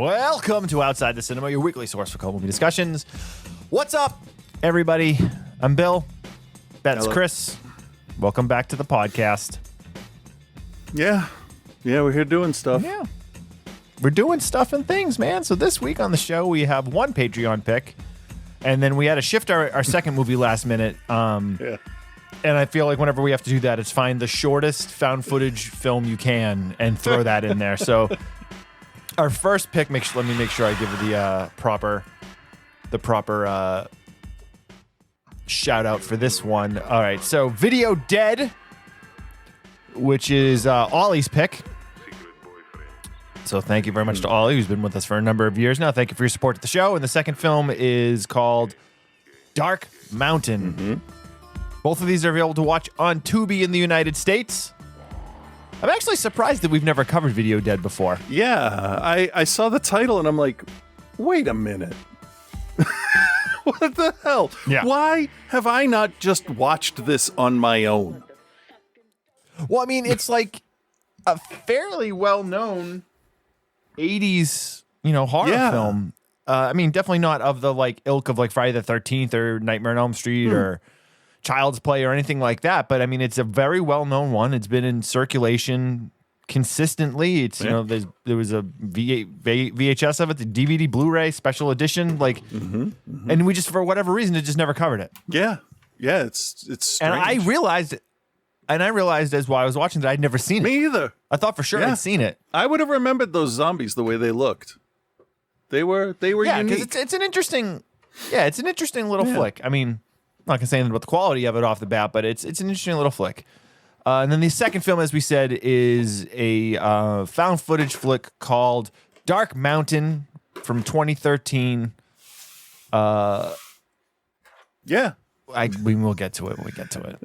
Welcome to Outside the Cinema, your weekly source for cult movie discussions. What's up, everybody? I'm Bill. That's Hello. Chris. Welcome back to the podcast. Yeah, we're here doing stuff. Yeah. We're doing stuff and things, man. So this week on the show, we have one Patreon pick, and then we had to shift our second movie last minute. Yeah. And I feel like whenever we have to do that, it's find the shortest found footage film you can and throw that in there. So our first pick, let me make sure I give it the proper shout out for this one. All right, so Video Dead, which is Ollie's pick. So thank you very much to Ollie, who's been with us for a number of years now. Thank you for your support of the show. And the second film is called Dark Mountain. Mm-hmm. Both of these are available to watch on Tubi in the United States. I'm actually surprised that we've never covered Video Dead before. Yeah, I saw the title and I'm like, wait a minute. What the hell? Yeah. Why have I not just watched this on my own? Well, I mean, it's like a fairly well-known 80s, horror film. I mean, definitely not of the ilk of Friday the 13th or Nightmare on Elm Street or Child's Play or anything like that. But I mean, it's a very well-known one. It's been in circulation consistently. It's there was a VHS of it, the DVD, Blu-ray special edition, and we just for whatever reason it just never covered it. Yeah, it's strange. And I realized as while I was watching that I'd never seen it. Me either. I thought for sure I'd seen it. I would have remembered those zombies the way they looked. They were unique. Because it's an interesting little flick. I mean, I'm not gonna say anything about the quality of it off the bat, but it's an interesting little flick. And then the second film, as we said, is a found footage flick called Dark Mountain from 2013. We will get to it when we get to it.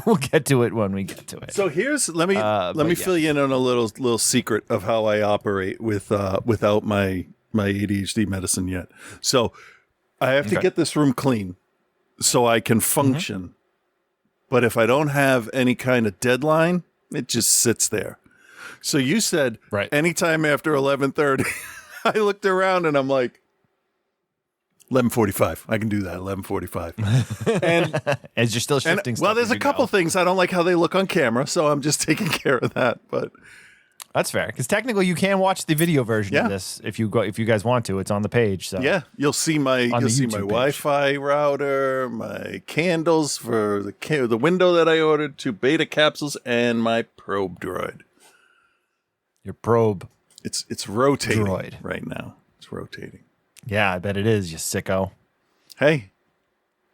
We'll get to it when we get to it. So let me fill you in on a little secret of how I operate without my ADHD medicine yet. So I have to get this room clean so I can function. But if I don't have any kind of deadline, it just sits there. So you said anytime after 11:30. I looked around and I'm like, 11:45. I can do that. 11:45. And as you're still shifting stuff. Well, there's a couple things I don't like how they look on camera, so I'm just taking care of that. But that's fair, because technically you can watch the video version of this if you guys want to. It's on the page. So yeah, you'll see my Wi-Fi router, my candles for the window that I ordered, 2 beta capsules, and my probe droid. Your probe. It's rotating droid right now. It's rotating. Yeah, I bet it is, you sicko. Hey,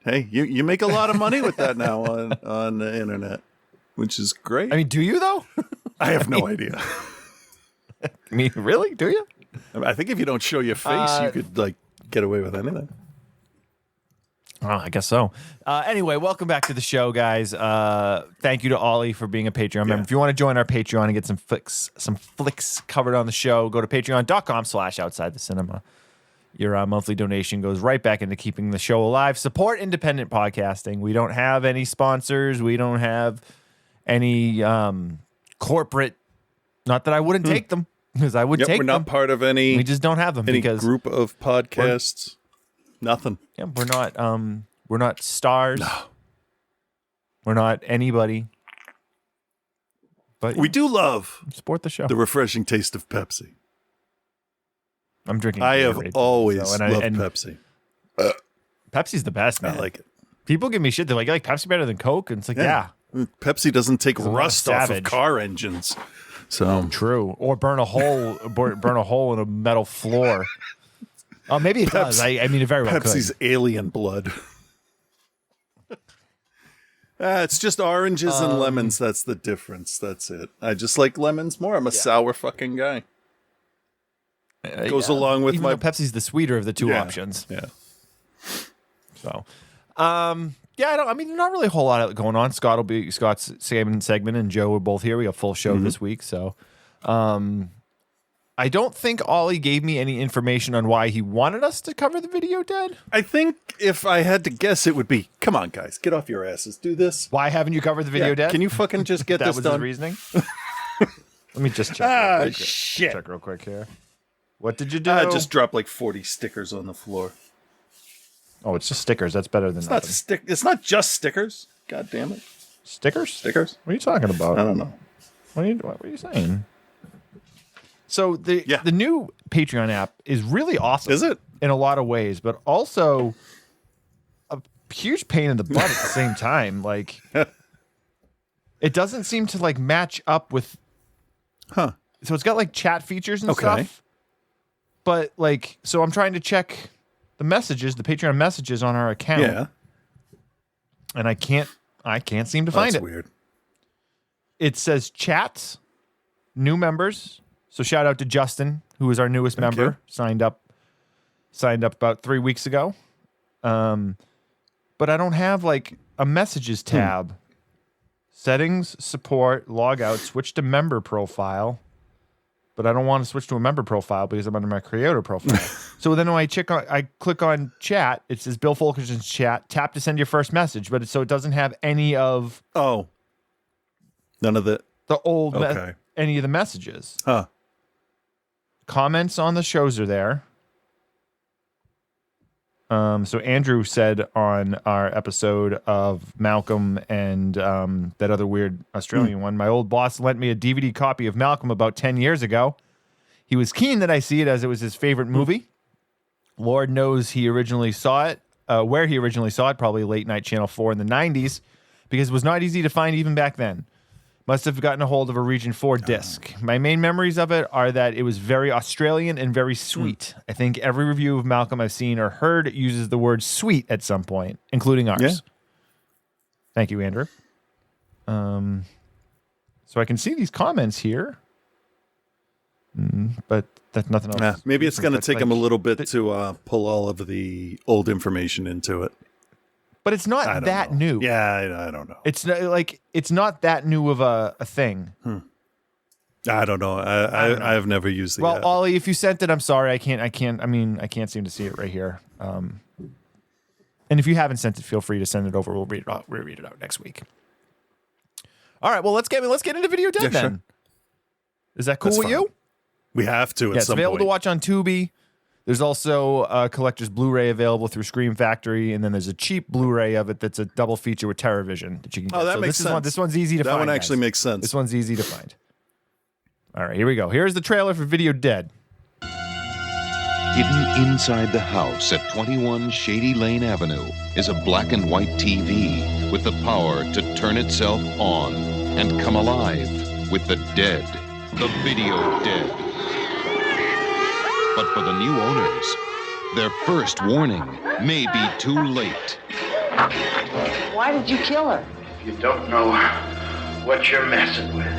you make a lot of money with that now on the internet, which is great. I mean, do you though? I have no idea. I mean, really? Do you? I think if you don't show your face, you could get away with anything. Oh, I guess so. Anyway, welcome back to the show, guys. Thank you to Ollie for being a Patreon member. If you want to join our Patreon and get some flicks covered on the show, go to patreon.com/outsidethecinema. Your monthly donation goes right back into keeping the show alive. Support independent podcasting. We don't have any sponsors. We don't have any corporate. Not that I wouldn't take them, because I would take them. We're not part of any. We just don't have them any because group of podcasts. Nothing. Yeah, we're not stars. No. We're not anybody. But we do love support the show. The refreshing taste of Pepsi. I'm drinking. I have always loved and Pepsi. Pepsi's the best, man. I like it. People give me shit. They're like, you like Pepsi better than Coke? And it's like, yeah. Pepsi doesn't take rust off of car engines. So true. Or burn a hole in a metal floor. Oh, maybe it does. I mean, it very well Pepsi's could. alien blood. It's just oranges and lemons. That's the difference. That's it. I just like lemons more. I'm a sour fucking guy. Goes along with even though Pepsi's the sweeter of the two options. Yeah. So, not really a whole lot going on. Scott's segment and Joe are both here. We got a full show this week. So, I don't think Ollie gave me any information on why he wanted us to cover the Video Dead. I think if I had to guess, it would be, come on, guys, get off your asses. Do this. Why haven't you covered the Video Dead? Can you fucking just get that this was done? His reasoning? Let me just check. Shit. Check real quick here. What did you do? I just dropped like 40 stickers on the floor. Oh, it's just stickers. That's better than nothing. It's not just stickers. God damn it. Stickers? Stickers? What are you talking about? I don't know. What are you saying? So the new Patreon app is really awesome. Is it? In a lot of ways, but also a huge pain in the butt at the same time. Like, it doesn't seem to like match up with. Huh. So it's got like chat features and stuff. But like, so I'm trying to check the Patreon messages on our account. Yeah. And I can't seem to find it. That's weird. It says chats, new members. So shout out to Justin, who is our newest member, signed up about 3 weeks ago. But I don't have like a messages tab. Settings, support, log out, switch to member profile. But I don't want to switch to a member profile because I'm under my creator profile. So then when I click on chat, it says Bill Fulkerson's chat, tap to send your first message, but it doesn't have any of none of the old any of the messages. Huh. Comments on the shows are there. So Andrew said on our episode of Malcolm and that other weird Australian one, my old boss lent me a DVD copy of Malcolm about 10 years ago. He was keen that I see it as it was his favorite movie. Lord knows he originally saw it, where he originally saw it, probably late night Channel 4 in the 90s, because it was not easy to find even back then. Must have gotten a hold of a Region 4 disc. My main memories of it are that it was very Australian and very sweet. I think every review of Malcolm I've seen or heard uses the word sweet at some point, including ours. Yeah. Thank you, Andrew. So I can see these comments here, but that's nothing else. Yeah, maybe it's going to take him a little bit to pull all of the old information into it. But it's not that new. Yeah, I don't know. It's not that new of a thing. I don't know. I have never used it. Well, Ollie, if you sent it, I'm sorry. I can't seem to see it right here. And if you haven't sent it, feel free to send it over. We'll read it out next week. All right. Well, let's get into Video Dead then. Sure. Is that cool with you? We have to. It's available to watch on Tubi. There's also a collector's Blu-ray available through Scream Factory, and then there's a cheap Blu-ray of it that's a double feature with TerraVision that you can get. Oh, that makes sense. This one's easy to find. That one actually makes sense. This one's easy to find. All right, here we go. Here's the trailer for Video Dead. Hidden inside the house at 21 Shady Lane Avenue is a black and white TV with the power to turn itself on and come alive with the dead, the Video Dead. But for the new owners, their first warning may be too late. Why did you kill her? You don't know what you're messing with.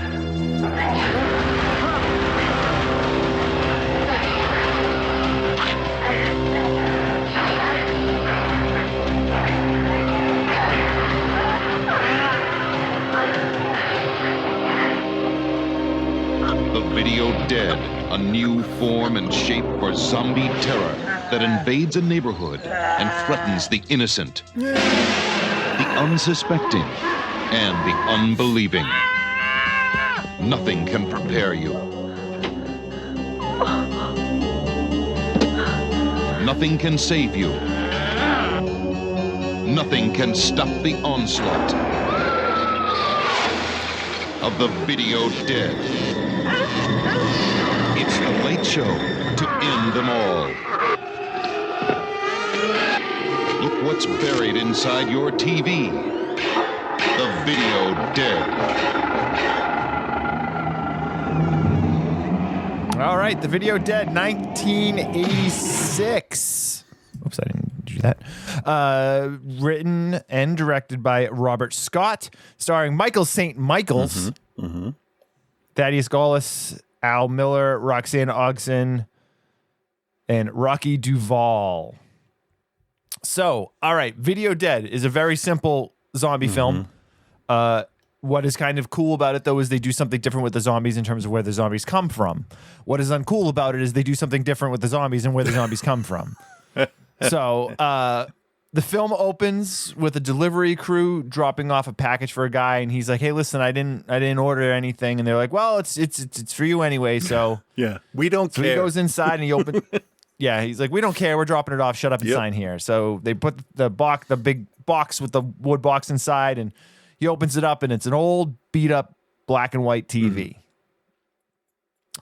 The Video Dead, a new form and shape for zombie terror that invades a neighborhood and threatens the innocent, the unsuspecting, and the unbelieving. Nothing can prepare you. Nothing can save you. Nothing can stop the onslaught of the Video Dead. It's the Late Show to end them all. Look what's buried inside your TV. The Video Dead. All right, The Video Dead, 1986. Oops, I didn't do that. Written and directed by Robert Scott, starring Michael St. Michaels, Thaddeus Gaulis, Al Miller, Roxanne Ogson, and Rocky Duvall. So, all right, Video Dead is a very simple zombie film. What is kind of cool about it, though, is they do something different with the zombies in terms of where the zombies come from. What is uncool about it is they do something different with the zombies and where the zombies come from. So, the The film opens with a delivery crew dropping off a package for a guy, and he's like, "Hey, listen, I didn't order anything," and they're like, "Well, it's for you anyway." So yeah, we don't so care. he goes inside and he opens. Yeah, he's like, "We don't care. We're dropping it off. Shut up and sign here." So they put the big box with the wood box inside, and he opens it up, and it's an old beat up black and white TV.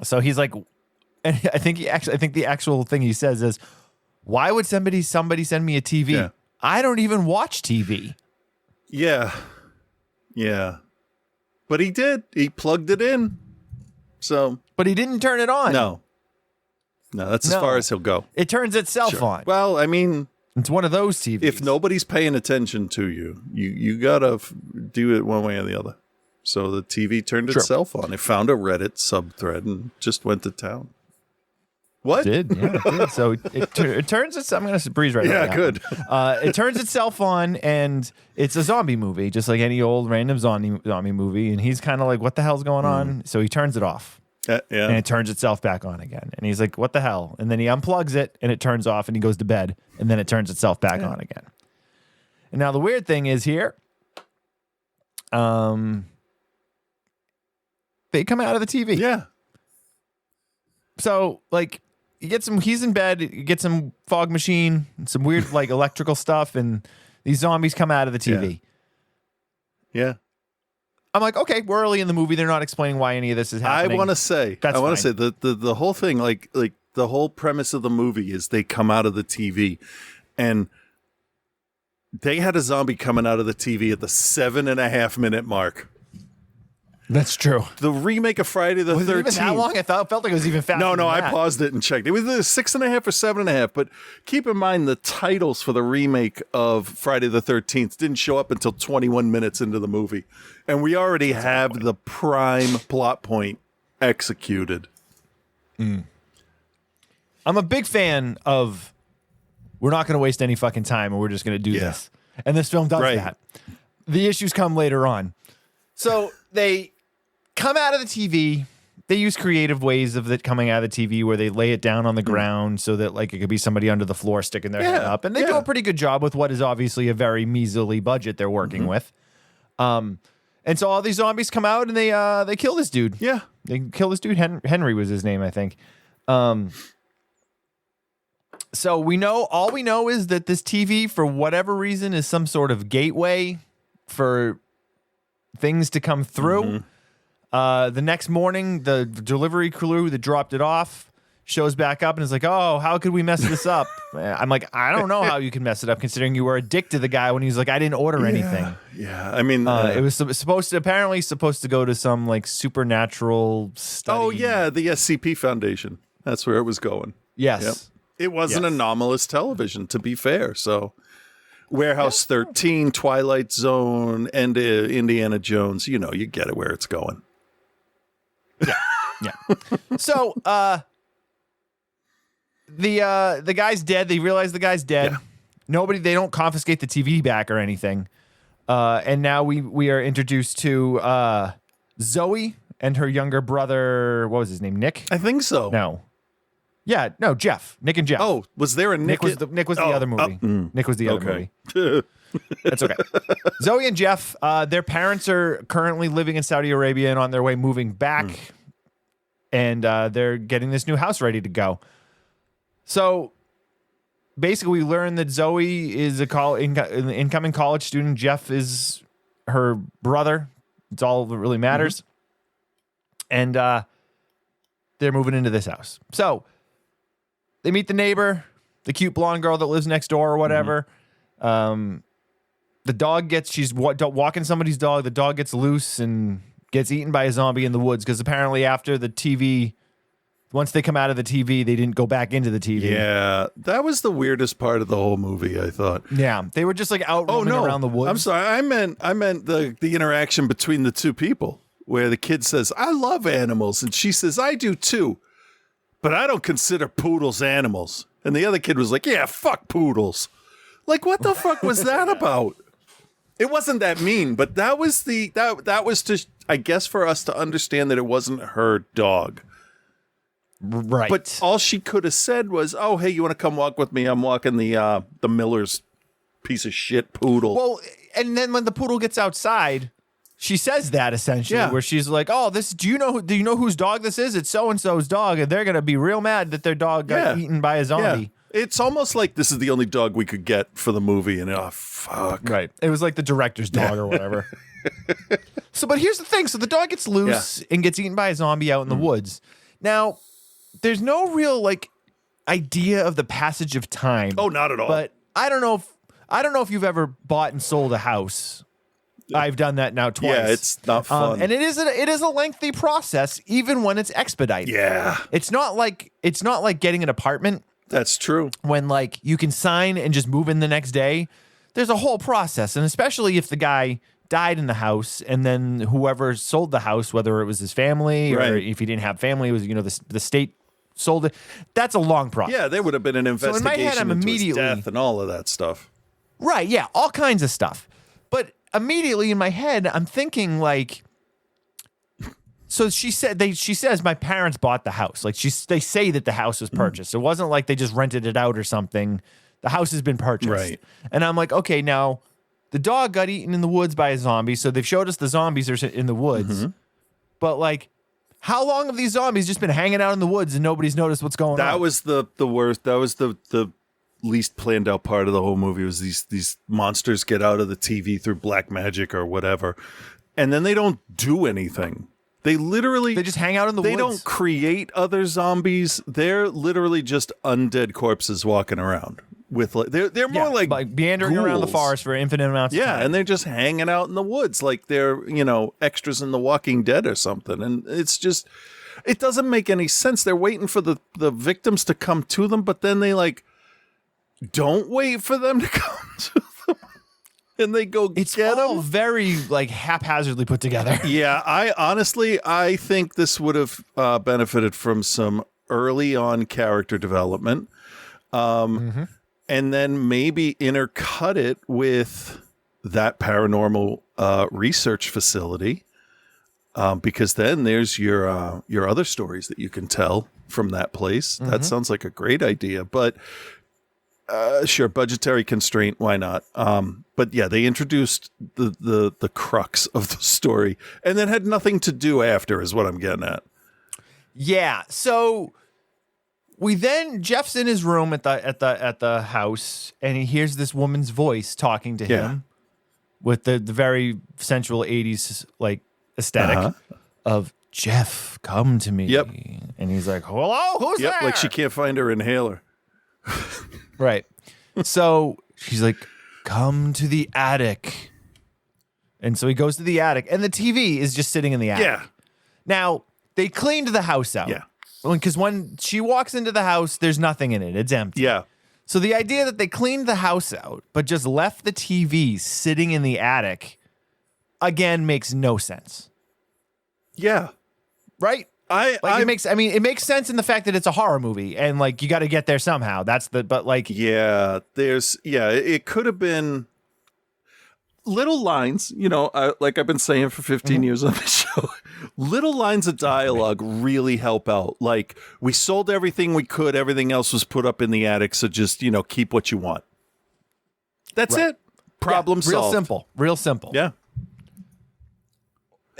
So he's like, and I think the actual thing he says is, "Why would somebody send me a TV? Yeah. I don't even watch TV." Yeah. But he did. He plugged it in. So, but he didn't turn it on. No, that's as far as he'll go. It turns itself on. Well, I mean, it's one of those TVs. If nobody's paying attention to you, you gotta do it one way or the other. So the TV turned itself on. It found a Reddit subthread and just went to town. What? It did. So it turns itself. I'm going to breeze right over that. Yeah, good. It turns itself on, and it's a zombie movie, just like any old random zombie movie. And he's kind of like, "What the hell's going on?" So he turns it off. Yeah. And it turns itself back on again. And he's like, "What the hell?" And then he unplugs it, and it turns off, and he goes to bed, and then it turns itself back on again. And now the weird thing is here, they come out of the TV. Yeah. So, like, he's in bed, you get some fog machine, some weird, like, electrical stuff, and these zombies come out of the TV. Yeah. I'm like, okay, we're early in the movie. They're not explaining why any of this is happening. I want to say the whole thing, like the whole premise of the movie is they come out of the TV, and they had a zombie coming out of the TV at the 7.5 minute mark. That's true. The remake of Friday the 13th. Was it even that long? I felt like it was even faster. No, than I that. paused it and checked. It was 6.5 or 7.5. But keep in mind, the titles for the remake of Friday the 13th didn't show up until 21 minutes into the movie, and we already have the prime plot point executed. I'm a big fan of. We're not going to waste any fucking time, and we're just going to do this. And this film does that. The issues come later on. So they come out of the TV. They use creative ways of it coming out of the TV where they lay it down on the ground so that, like, it could be somebody under the floor sticking their head up. And they do a pretty good job with what is obviously a very measly budget they're working with. And so all these zombies come out and they kill this dude. Yeah. They kill this dude. Henry was his name, I think. So all we know is that this TV, for whatever reason, is some sort of gateway for things to come through. The next morning, the delivery crew that dropped it off shows back up and is like, "Oh, how could we mess this up?" I'm like, I don't know how you can mess it up, considering you were a dick to the guy when he's like, "I didn't order anything." Yeah, I mean, it was supposed to go to some, like, supernatural study. Oh yeah, the SCP Foundation. That's where it was going. Yes. Yep. It was an anomalous television, to be fair. So, Warehouse 13, Twilight Zone, and Indiana Jones. You get it where it's going. Yeah. So, the guy's dead. They realize the guy's dead. Yeah. They don't confiscate the TV back or anything. And now we are introduced to Zoe and her younger brother. What was his name? Nick? I think so. No. Yeah, no, Jeff. Nick and Jeff. Oh, was there a Nick? Nick was the other movie. Nick was the other movie. That's okay. Zoe and Jeff, their parents are currently living in Saudi Arabia and on their way moving back. And they're getting this new house ready to go. So basically, we learn that Zoe is an incoming college student. Jeff is her brother. It's all that really matters. And they're moving into this house. So they meet the neighbor, the cute blonde girl that lives next door or whatever. The dog she's walking somebody's dog. The dog gets loose and gets eaten by a zombie in the woods because apparently after the TV, once they come out of the TV, they didn't go back into the TV. Yeah, that was the weirdest part of the whole movie, I thought. Yeah, they were just like out roaming around the woods. I'm sorry, I meant the interaction between the two people where the kid says, "I love animals," and she says, "I do too, but I don't consider poodles animals." And the other kid was like, "Yeah, fuck poodles." Like, what the fuck was that about? It wasn't that mean, but that was that was to, I guess, for us to understand that it wasn't her dog. Right. But all she could have said was, "Oh, hey, you want to come walk with me? I'm walking the Miller's piece of shit poodle. Well, and then when the poodle gets outside, she says that essentially, where she's like, "Oh, do you know whose dog this is? It's so and so's dog, and they're gonna be real mad that their dog got eaten by a zombie." Yeah. It's almost like this is the only dog we could get for the movie, and fuck. Right. It was like the director's dog or whatever. So, but here's the thing. So the dog gets loose and gets eaten by a zombie out in the woods. Now, there's no real like idea of the passage of time. Oh, not at all. But I don't know if you've ever bought and sold a house. I've done that now twice. Yeah, it's not fun. And it is a lengthy process, even when it's expedited. Yeah. It's not like getting an apartment. That's true. When like you can sign and just move in the next day. There's a whole process, and especially if the guy died in the house, and then whoever sold the house, whether it was his family or if he didn't have family, it was the state sold it. That's a long process. Yeah, there would have been an investigation so in my head, I'm into immediately, his death and all of that stuff. Right? Yeah, all kinds of stuff. But immediately in my head, I'm thinking like. So she says my parents bought the house. Like they say that the house was purchased. It wasn't like they just rented it out or something. The house has been purchased. Right. And I'm like, okay, now the dog got eaten in the woods by a zombie. So they've showed us the zombies are in the woods. But like, how long have these zombies just been hanging out in the woods and nobody's noticed what's going on? That was the worst. That was the least planned out part of the whole movie was these monsters get out of the TV through black magic or whatever. And then they don't do anything. They just hang out in the woods. They don't create other zombies. They're literally just undead corpses walking around with like they're more like meandering ghouls around the forest for infinite amounts of time. And they're just hanging out in the woods like they're, extras in The Walking Dead or something. And it's just it doesn't make any sense. They're waiting for the victims to come to them, but then they like don't wait for them to come to them. And they go it's get all them. Very like haphazardly put together. Yeah, I think this would have benefited from some early on character development, and then maybe intercut it with that paranormal research facility, because then there's your other stories that you can tell from that place. That sounds like a great idea, but. Sure, budgetary constraint, why not? But yeah, they introduced the crux of the story and then had nothing to do after is what I'm getting at. Yeah, so Jeff's in his room at the house and he hears this woman's voice talking to him with the very sensual 80s like aesthetic of Jeff, come to me. Yep. And he's like, hello, who's there? Like she can't find her inhaler. Right. So she's like, come to the attic. And so he goes to the attic and the TV is just sitting in the attic. Yeah. Now, they cleaned the house out. Yeah. Because when she walks into the house, there's nothing in it. It's empty. Yeah. So the idea that they cleaned the house out, but just left the TV sitting in the attic, again, makes no sense. Yeah. Right? It makes sense in the fact that it's a horror movie and like you got to get there somehow. It could have been little lines, like I've been saying for 15 years on the show, little lines of dialogue really help out. Like we sold everything we could. Everything else was put up in the attic. So just, keep what you want. That's it. Problem solved. Real simple. Yeah.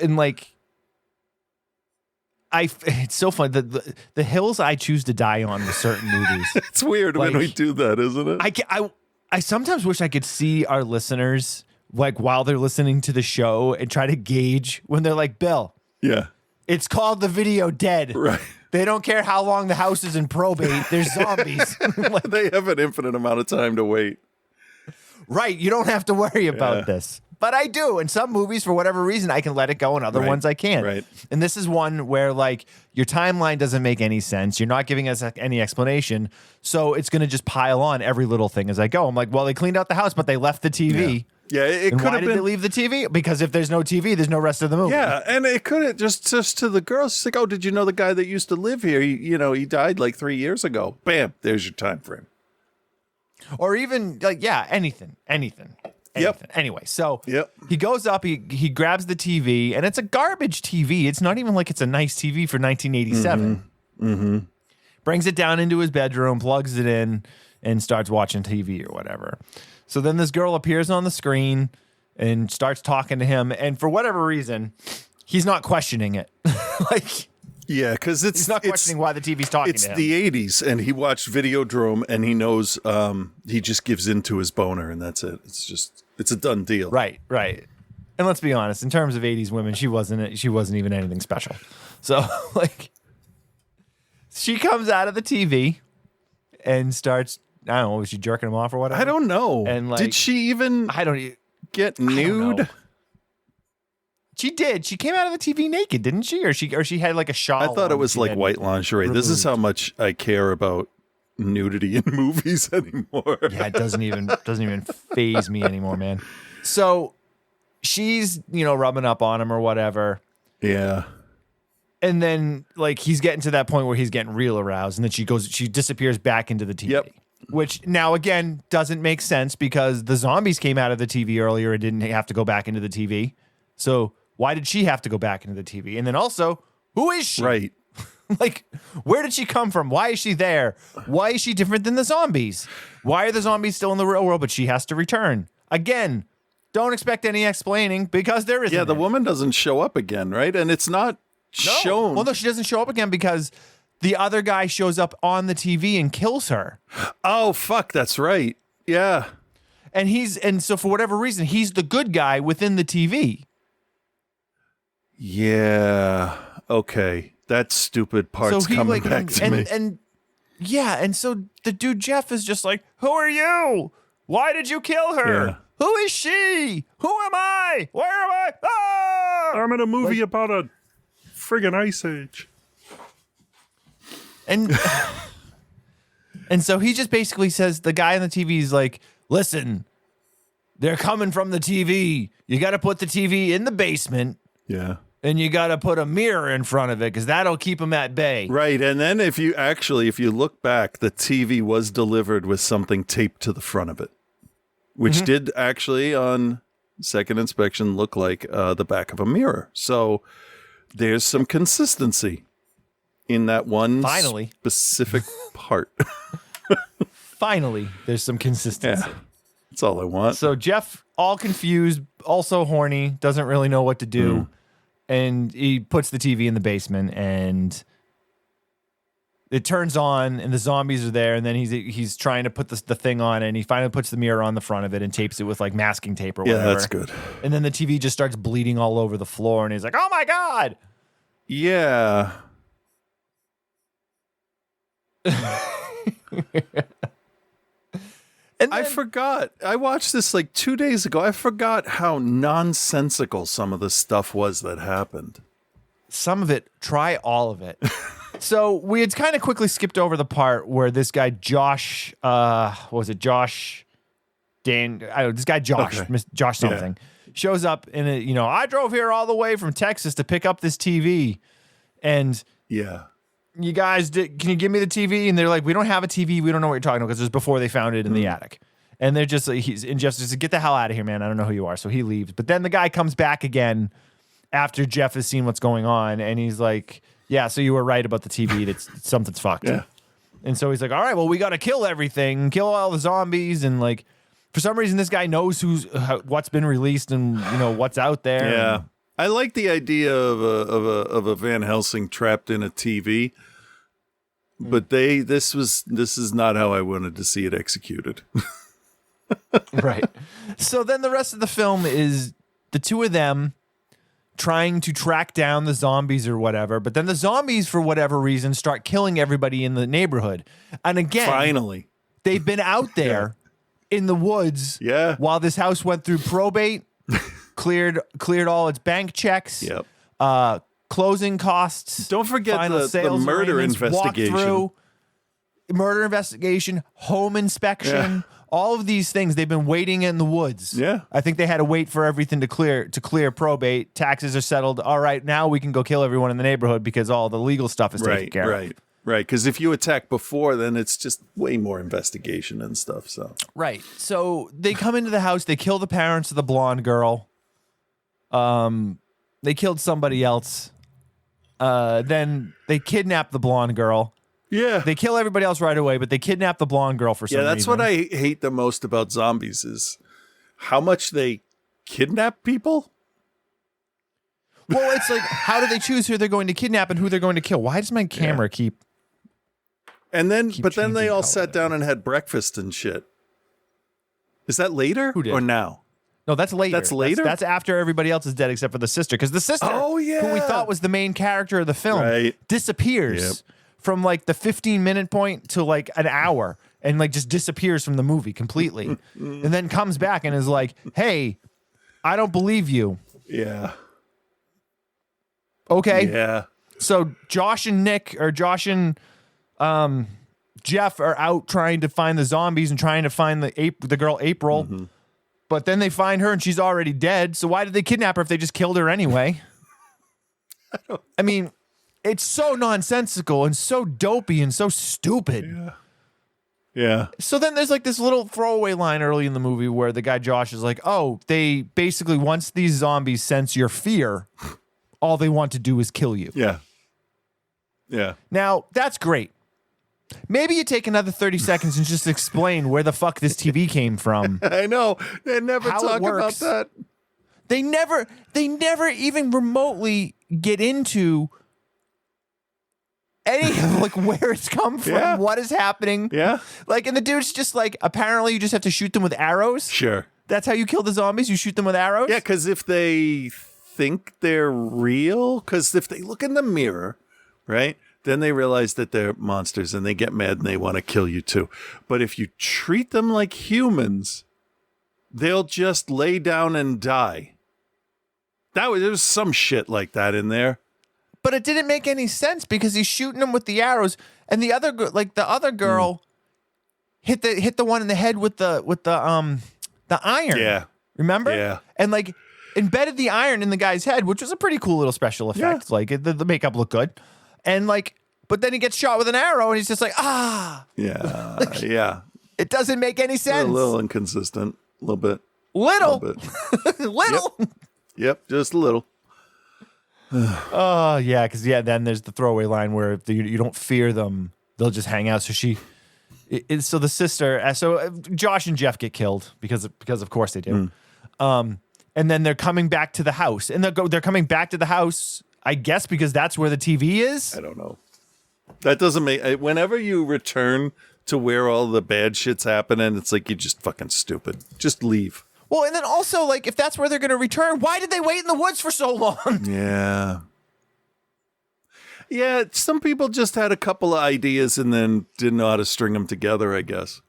And like, it's so fun. The hills I choose to die on with certain movies. It's weird when we do that, isn't it? I sometimes wish I could see our listeners like while they're listening to the show and try to gauge when they're like, Bill. Yeah. It's called The Video Dead. Right. They don't care how long the house is in probate. There's zombies. They have an infinite amount of time to wait. Right. You don't have to worry about this. But I do. In some movies, for whatever reason, I can let it go. In other ones, I can't. Right. And this is one where, like, your timeline doesn't make any sense. You're not giving us any explanation. So it's going to just pile on every little thing as I go. I'm like, well, they cleaned out the house, but they left the TV. Yeah, it could have been. Why did they leave the TV? Because if there's no TV, there's no rest of the movie. Yeah, and it could have just to the girls. She's like, oh, did you know the guy that used to live here? He died like 3 years ago. Bam, there's your time frame. Or even, like, anything. Yep. Anyway, so he goes up, he grabs the TV, and it's a garbage TV. It's not even like it's a nice TV for 1987. brings it down into his bedroom, plugs it in, and starts watching TV or whatever. So then this girl appears on the screen and starts talking to him. And for whatever reason, he's not questioning it. Like, yeah, because he's not questioning why the TV's talking to him. It's the 80s, and he watched Videodrome, and he knows he just gives in to his boner, and that's it. It's a done deal. Right. And let's be honest, in terms of 80s women, she wasn't even anything special. So, like, she comes out of the TV and starts, I don't know, was she jerking him off or whatever? I don't know. And like, did she even get nude? She did. She came out of the TV naked, didn't she? Or she had like a shawl. I thought it was like white lingerie. Removed. This is how much I care about nudity in movies anymore. Yeah, it doesn't even faze me anymore, man. So she's, rubbing up on him or whatever. Yeah. And then like he's getting to that point where he's getting real aroused, and then she disappears back into the TV. Yep. Which now again doesn't make sense because the zombies came out of the TV earlier and didn't have to go back into the TV. So why did she have to go back into the TV? And then also, who is she? Right. Like, where did she come from? Why is she there? Why is she different than the zombies? Why are the zombies still in the real world, but she has to return? Again, don't expect any explaining because there isn't. Yeah, the any. woman doesn't show up again, right? And it's not shown. Well, no, she doesn't show up again because the other guy shows up on the TV and kills her. Oh, fuck, that's right. Yeah. And so for whatever reason, he's the good guy within the TV. Yeah. Okay. That stupid part's coming back to me. And so the dude Jeff is just like, who are you? Why did you kill her? Yeah. Who is she? Who am I? Where am I? Ah! I'm in a movie about a friggin' ice age. And and so he just basically says, the guy on the TV is like, listen, they're coming from the TV. You got to put the TV in the basement. Yeah. And you got to put a mirror in front of it because that'll keep them at bay. Right. And then if you look back, the TV was delivered with something taped to the front of it, which did actually on second inspection look like the back of a mirror. So there's some consistency in that one specific part. Finally, there's some consistency. Yeah. That's all I want. So Jeff, all confused, also horny, doesn't really know what to do. And he puts the TV in the basement and it turns on and the zombies are there. And then he's trying to put the thing on and he finally puts the mirror on the front of it and tapes it with like masking tape or whatever. Yeah, that's good. And then the TV just starts bleeding all over the floor and he's like, oh my God. Yeah. And I forgot. I watched this like 2 days ago. I forgot how nonsensical some of the stuff was that happened. Some of it, try all of it. So we had kind of quickly skipped over the part where this guy Josh, what was it? Josh Dan, I don't know, this guy Josh, Okay. Josh something, shows up and I drove here all the way from Texas to pick up this TV, and Yeah. you guys, can you give me the TV? And they're like, we don't have a TV. We don't know what you're talking about because it was before they found it in the attic. And they're just like, Jeff's just like, get the hell out of here, man. I don't know who you are. So he leaves. But then the guy comes back again after Jeff has seen what's going on. And he's like, yeah, so you were right about the TV. That's something's fucked. Yeah. And so he's like, all right, well, we got to kill everything, kill all the zombies. And like, for some reason, this guy knows what's been released and what's out there. Yeah. I like the idea of a Van Helsing trapped in a TV, but this is not how I wanted to see it executed. Right. So then the rest of the film is the two of them trying to track down the zombies or whatever, but then the zombies, for whatever reason, start killing everybody in the neighborhood. And again, Finally, they've been out there in the woods while this house went through probate. Cleared all its bank checks. Yep. Closing costs. Don't forget final the sales murder arrangements, investigation. Murder investigation, home inspection, all of these things. They've been waiting in the woods. Yeah. I think they had to wait for everything to clear probate. Taxes are settled. All right, now we can go kill everyone in the neighborhood because all the legal stuff is taken care of. Right. Because if you attack before, then it's just way more investigation and stuff. So Right. So they come into the house. They kill the parents of the blonde girl. They killed somebody else. Then they kidnap the blonde girl. Yeah. They kill everybody else right away, but they kidnap the blonde girl for some reason. Yeah, that's what I hate the most about zombies is how much they kidnap people. Well, it's like, how do they choose who they're going to kidnap and who they're going to kill? Why does my camera keep... And then, Keep but then they changing all color. sat down and had breakfast and shit. Is that later Who did? or now? No, that's later. That's later? That's after everybody else is dead except for the sister. Because the sister, Oh, yeah. who we thought was the main character of the film, Right. disappears Yep. from like the 15-minute point to like an hour and like just disappears from the movie completely. And then comes back and is like, hey, I don't believe you. Yeah. Okay. Yeah. So Josh and Jeff are out trying to find the zombies and trying to find the girl April. Mm-hmm. But then they find her and she's already dead. So why did they kidnap her if they just killed her anyway? I mean, it's so nonsensical and so dopey and so stupid. Yeah. So then there's like this little throwaway line early in the movie where the guy Josh is like, oh, they basically, once these zombies sense your fear, all they want to do is kill you. Yeah. Yeah. Now, that's great. Maybe you take another 30 seconds and just explain where the fuck this TV came from. I know. They never How it talk about works. that. They never even remotely get into any of like where it's come from, Yeah. what is happening. Yeah. Like, and the dude's just like, apparently you just have to shoot them with arrows. Sure. That's how you kill the zombies. You shoot them with arrows. Yeah, because if they think they're real, because if they look in the mirror, right, then they realize that they're monsters and they get mad and they want to kill you too. But if you treat them like humans, they'll just lay down and die. There was some shit like that in there. But it didn't make any sense because he's shooting them with the arrows, and the other girl hit the one in the head with the iron. Yeah. Remember? Yeah. And like embedded the iron in the guy's head, which was a pretty cool little special effect. Yeah. Like the makeup looked good. And like, but then he gets shot with an arrow and he's just like, Yeah. Yeah. it doesn't make any A sense. little inconsistent. A little bit. Little. A little bit. Little. Yep. Just a little. Oh, yeah. Because, then there's the throwaway line where if you don't fear them, they'll just hang out. So so the sister, Josh and Jeff get killed because of course they do. And then they're coming back to the house. And they're coming back to the house, I guess, because that's where the TV is. I don't know. That doesn't make... Whenever you return to where all the bad shit's happening, it's like you're just fucking stupid. Just leave. Well, and then also, like, if that's where they're going to return, why did they wait in the woods for so long? Yeah. Yeah, some people just had a couple of ideas and then didn't know how to string them together, I guess.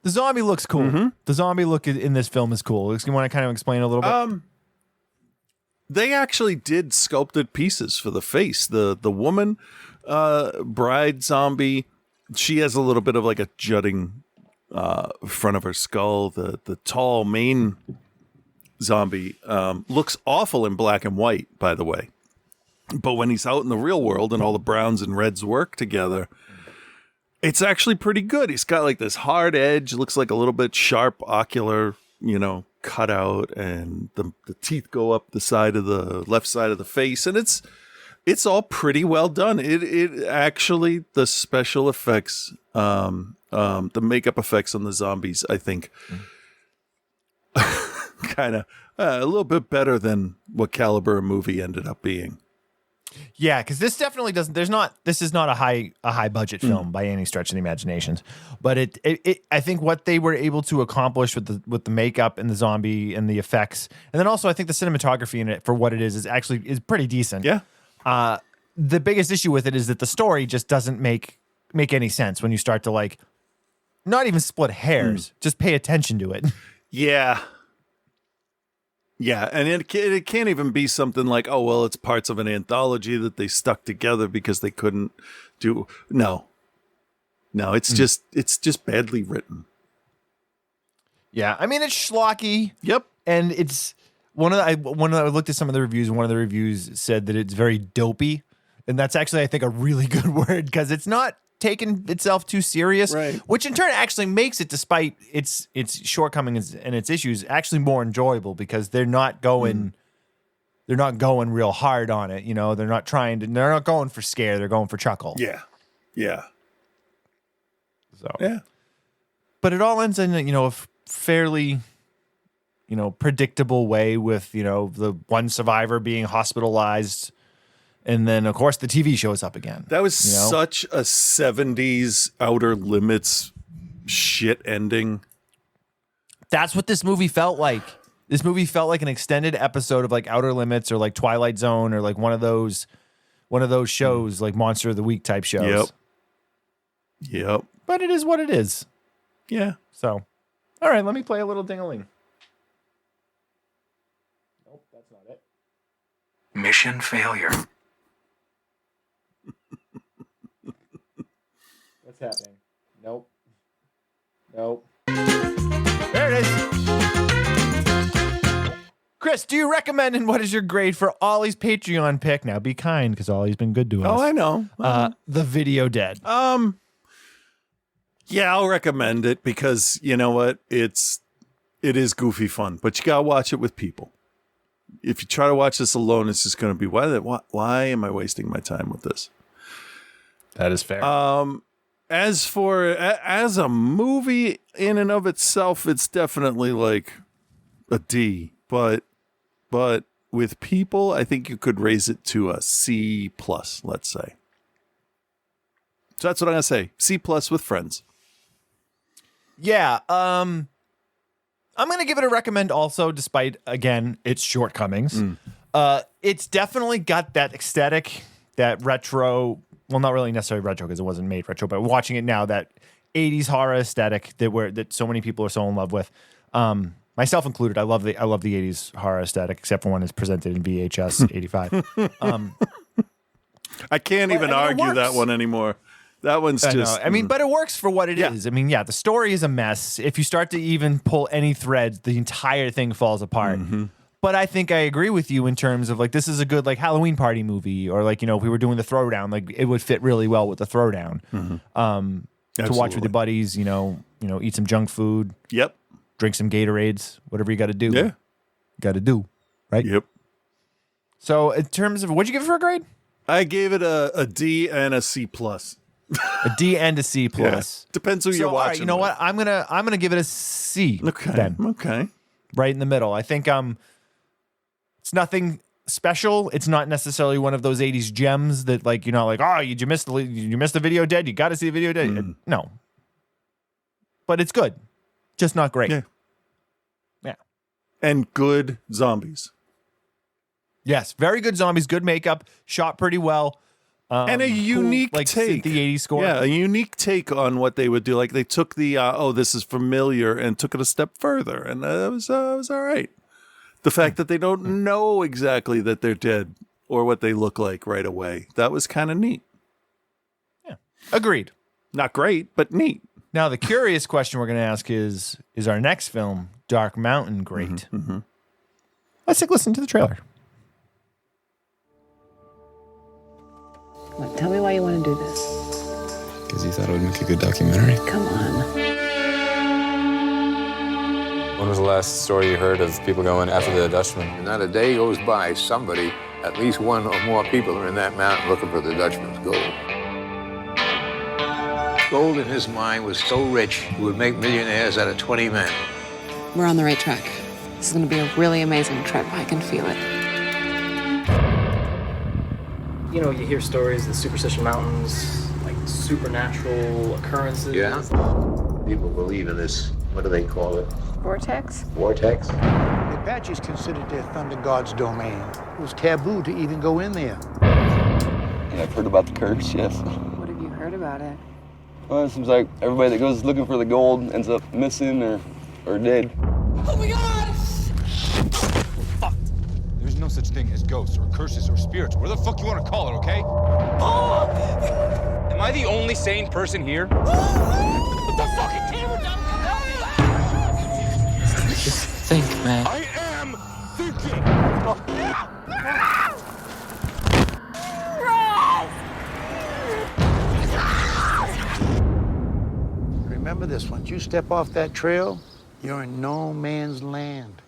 The zombie looks cool. Mm-hmm. The zombie look in this film is cool. You want to kind of explain a little bit? They actually did sculpted pieces for the face. The woman, bride zombie, she has a little bit of like a jutting front of her skull. The tall main zombie looks awful in black and white, by the way. But when he's out in the real world and all the browns and reds work together, it's actually pretty good. He's got like this hard edge, looks like a little bit sharp ocular, cutout, and the teeth go up the side of the left side of the face, and it's all pretty well done. It actually, the special effects, the makeup effects on the zombies, I think, kind of a little bit better than what caliber a movie ended up being. Yeah, because this definitely doesn't. This is not a high budget film by any stretch of the imagination. But it I think what they were able to accomplish with the makeup and the zombie and the effects, and then also I think the cinematography in it for what it is actually pretty decent. Yeah. The biggest issue with it is that the story just doesn't make any sense when you start to like not even split hairs. Just pay attention to it. Yeah. Yeah, and it can't even be something like, oh, well, it's parts of an anthology that they stuck together because they couldn't do... No, it's just badly written. Yeah, I mean, it's schlocky. Yep. And it's I looked at some of the reviews, and one of the reviews said that it's very dopey. And that's actually, I think, a really good word because it's not taking itself too serious, right? Which in turn actually makes it, despite its shortcomings and its issues, actually more enjoyable because they're not going real hard on it. They're not going for scare. They're going for chuckle. Yeah. Yeah. So yeah. But it all ends in a fairly predictable way with the one survivor being hospitalized, and then of course the TV shows up again. That was such a 70s Outer Limits shit ending. That's what this movie felt like. This movie felt like an extended episode of like Outer Limits or like Twilight Zone or like one of those shows like Monster of the Week type shows. Yep. But it is what it is. Yeah. So, all right, let me play a little ding-a-ling. Nope, that's not it. Mission failure. What's happening? Nope. There it is. Chris, do you recommend and what is your grade for Ollie's Patreon pick? Now be kind because Ollie's been good to us. Oh, I know. The Video Dead. Yeah, I'll recommend it because you know what? It is goofy fun, but you gotta watch it with people. If you try to watch this alone, it's just gonna be why am I wasting my time with this? That is fair. As a movie in and of itself, it's definitely like a D, but with people, I think you could raise it to a C+, let's say. So that's what I'm gonna say. C+ with friends. Yeah, I'm going to give it a recommend also, despite, again, its shortcomings. It's definitely got that aesthetic, that retro, well, not really necessarily retro because it wasn't made retro, but watching it now, that 80s horror aesthetic that so many people are so in love with. Myself included, I love the 80s horror aesthetic, except for when it's presented in VHS 85. I can't even argue that one anymore. That one's just... I mean, but it works for what it is. I mean, yeah, the story is a mess. If you start to even pull any threads, the entire thing falls apart. But I think I agree with you in terms of, like, this is a good, like, Halloween party movie. Or, like, if we were doing the Throwdown, like, it would fit really well with the Throwdown. To watch with your buddies, eat some junk food. Yep. Drink some Gatorades. Whatever you got to do. Yeah. Got to do. Right? Yep. So, in terms of... What'd you give it for a grade? I gave it a D and a C+. A D and a C+. Yeah. Depends who you're watching. All right, you know what? I'm gonna give it a C. Okay. Then. Okay. Right in the middle. I think it's nothing special. It's not necessarily one of those 80s gems that like you missed the Video Dead. You got to see the Video Dead. No. But it's good. Just not great. Yeah. And good zombies. Yes, very good zombies, good makeup, shot pretty well. And a unique take. The 80s score. Yeah, a unique take on what they would do. Like they took the, this is familiar and took it a step further. And it was all right. The fact that they don't know exactly that they're dead or what they look like right away. That was kind of neat. Yeah, agreed. Not great, but neat. Now, the curious question we're going to ask is our next film, Dark Mountain, great? Let's take a listen to the trailer. Look, tell me why you want to do this. Because you thought it would make a good documentary. Come on. When was the last story you heard of people going after the Dutchman? Not a day goes by, somebody, at least one or more people are in that mountain looking for the Dutchman's gold. Gold in his mind was so rich, he would make millionaires out of 20 men. We're on the right track. This is going to be a really amazing trip. I can feel it. You hear stories of the Superstition Mountains, like supernatural occurrences. Yeah. People believe in this, what do they call it? Vortex? Vortex? The Apaches considered their thunder god's domain. It was taboo to even go in there. Yeah, I've heard about the curse, yes. What have you heard about it? Well, it seems like everybody that goes looking for the gold ends up missing or dead. Oh my God! Fuck. There's no such thing as ghosts or curses or spirits, whatever the fuck you want to call it, okay? Oh! Am I the only sane person here? What the fucking camera down? Just think, man. I am thinking. Remember this, once you step off that trail, you're in no man's land.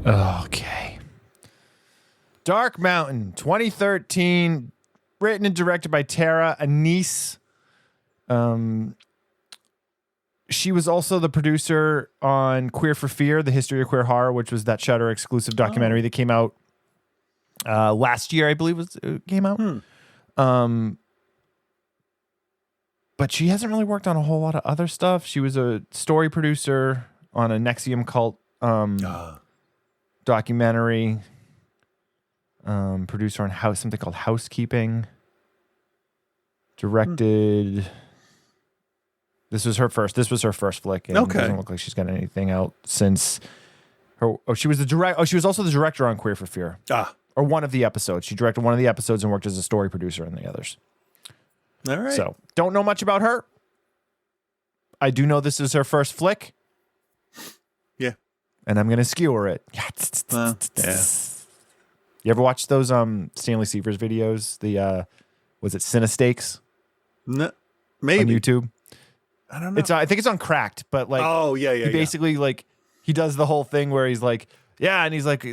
Okay. Dark Mountain, 2013 written and directed by Tara Anise. She was also the producer on Queer for Fear, The History of Queer Horror, which was that Shudder exclusive documentary that came out last year, I believe it came out. But she hasn't really worked on a whole lot of other stuff. She was a story producer on a Nexium cult documentary. Producer on something called Housekeeping. Directed. This was her first flick. And It doesn't look like she's got anything out since her. Oh, she was she was also the director on Queer for Fear. Or one of the episodes. She directed one of the episodes and worked as a story producer in the others. All right. So don't know much about her. I do know this is her first flick. Yeah. And I'm gonna skewer it. Yeah. You ever watch those Stanley Severs videos? The was it Cinestakes? No, maybe on YouTube. I don't know. I think it's on Cracked, but like, he basically like he does the whole thing where he's like, and he's like,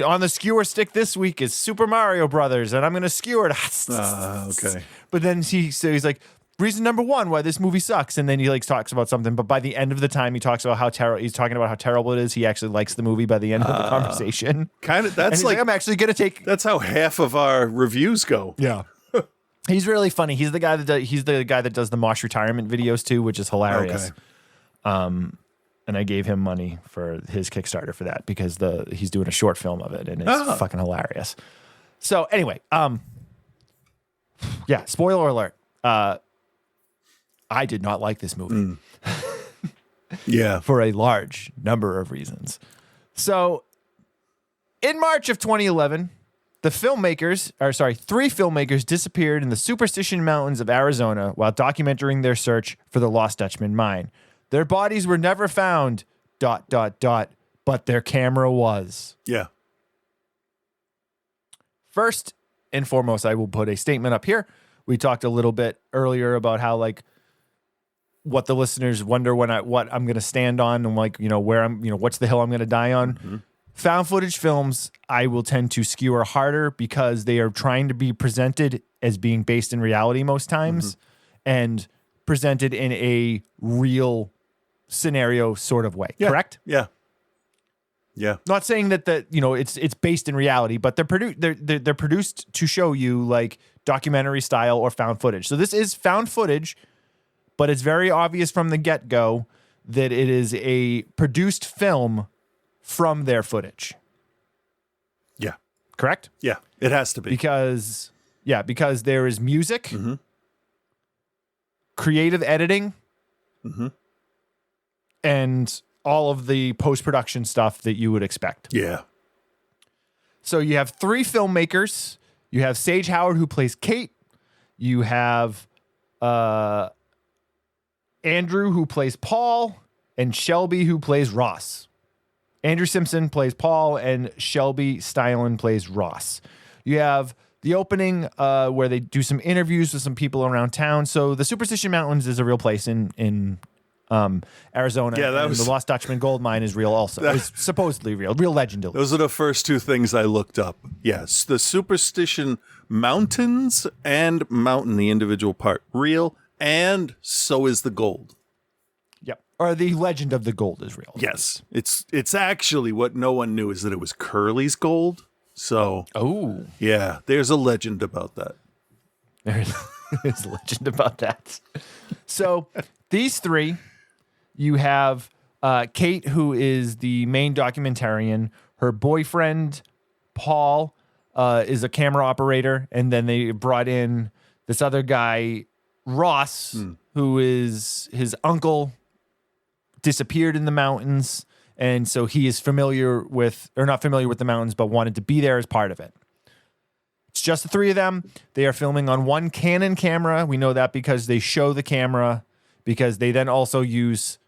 on the skewer stick this week is Super Mario Brothers, and I'm gonna skewer it. Okay. But then he's like, reason number one why this movie sucks, and then he like talks about something. But by the end of the time, he talks about he's talking about how terrible it is. He actually likes the movie by the end of the conversation. Kind of. That's like I'm actually gonna take. That's how half of our reviews go. Yeah. He's really funny. He's the guy that does the Mosh retirement videos too, which is hilarious. Okay. And I gave him money for his Kickstarter for that because he's doing a short film of it and it's fucking hilarious. So anyway, spoiler alert. I did not like this movie. Yeah. For a large number of reasons. So in March of 2011, three filmmakers disappeared in the Superstition Mountains of Arizona while documenting their search for the Lost Dutchman mine. Their bodies were never found, ... but their camera was. Yeah. First and foremost, I will put a statement up here. We talked a little bit earlier about how like what the listeners wonder what I'm going to stand on and like, where I'm, what's the hill I'm going to die on. Mm-hmm. Found footage films, I will tend to skewer harder because they are trying to be presented as being based in reality most times and presented in a real scenario sort of way. Yeah. Correct? Yeah. Yeah. Not saying that it's based in reality, but they're produced to show you like documentary style or found footage. So this is found footage, but it's very obvious from the get-go that it is a produced film from their footage. Yeah. Correct? Yeah. It has to be. Because there is music, creative editing, and all of the post-production stuff that you would expect. Yeah. So you have three filmmakers. You have Sage Howard, who plays Kate. You have Andrew, who plays Paul, and Shelby, who plays Ross. Andrew Simpson plays Paul, and Shelby Stylen plays Ross. You have the opening where they do some interviews with some people around town. So the Superstition Mountains is a real place in Arizona. Yeah, the Lost Dutchman gold mine is real also. It's supposedly real legend. Those are the first two things I looked up. Yes, the Superstition Mountains and Mountain, the individual part, real, and so is the gold. Yep. Or the legend of the gold is real. Yes. It's actually what no one knew is that it was Curly's gold. So, yeah, there's a legend about that. There's a legend about that. So these three, you have Kate, who is the main documentarian. Her boyfriend, Paul, is a camera operator. And then they brought in this other guy, Ross, who is his uncle, disappeared in the mountains. And so he is not familiar with the mountains, but wanted to be there as part of it. It's just the three of them. They are filming on one Canon camera. We know that because they show the camera, because they then also use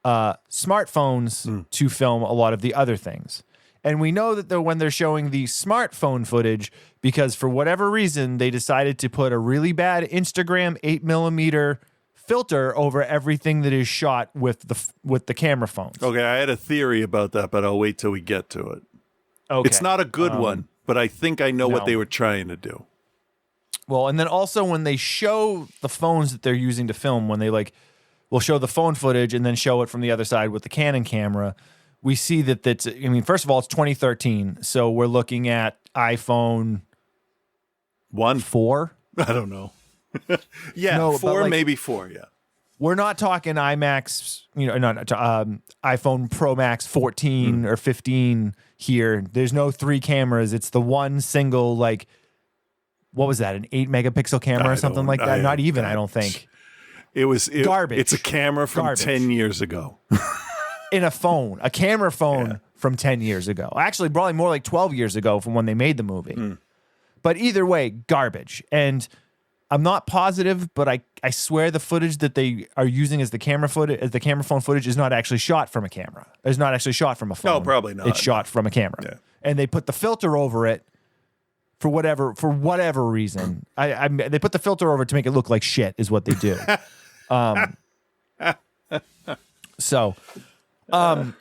smartphones to film a lot of the other things. And we know that when they're showing the smartphone footage, because for whatever reason, they decided to put a really bad Instagram 8mm filter over everything that is shot with the camera phones. Okay, I had a theory about that, but I'll wait till we get to it. Okay. It's not a good one, but I think I know what No. they were trying to do. Well, and then also when they show the phones that they're using to film, when they will show the phone footage and then show it from the other side with the Canon camera, we see that's, I mean, first of all, it's 2013. So we're looking at iPhone 4. I don't know. Yeah, No, but 4, maybe 4, yeah. We're not talking IMAX, iPhone Pro Max 14 or 15 here. There's no 3 cameras. It's the one single, what was that, an 8 megapixel camera or something like that? Not even, I don't think. Garbage. It's a camera from Garbage. 10 years ago. In a phone, a camera phone from 10 years ago. Actually, probably more like 12 years ago from when they made the movie. But either way, garbage. And I'm not positive, but I swear the footage that they are using as the camera phone footage is not actually shot from a camera. It's not actually shot from a phone. No, probably not. It's shot from a camera. Yeah. And they put the filter over it for whatever reason. They put the filter over it to make it look like shit is what they do. All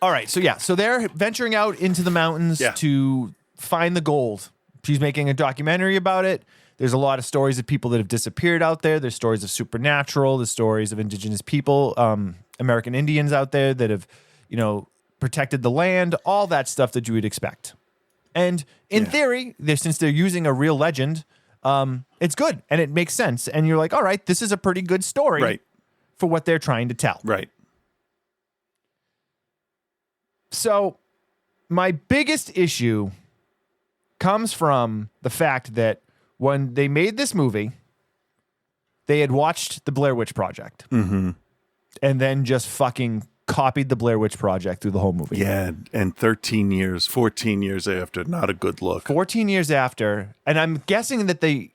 right. So they're venturing out into the mountains to find the gold. She's making a documentary about it. There's a lot of stories of people that have disappeared out there. There's stories of supernatural. There's stories of indigenous people, American Indians out there that have, protected the land, all that stuff that you would expect. And in theory, since they're using a real legend, it's good and it makes sense. And you're like, all right, this is a pretty good story for what they're trying to tell. Right. So my biggest issue comes from the fact that when they made this movie, they had watched the Blair Witch Project and then just fucking copied the Blair Witch Project through the whole movie. Yeah, and 14 years after, not a good look. 14 years after, and I'm guessing that they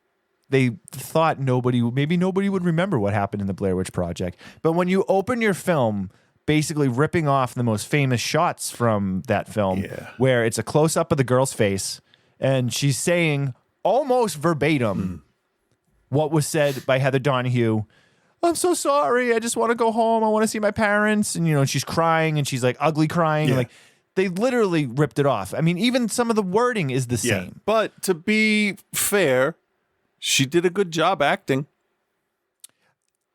thought maybe nobody would remember what happened in the Blair Witch Project. But when you open your film, basically ripping off the most famous shots from that film, where it's a close-up of the girl's face, and she's saying almost verbatim what was said by Heather Donahue. I'm so sorry. I just want to go home. I want to see my parents. And, she's crying and she's like ugly crying. Yeah. Like they literally ripped it off. I mean, even some of the wording is the same. But to be fair, she did a good job acting.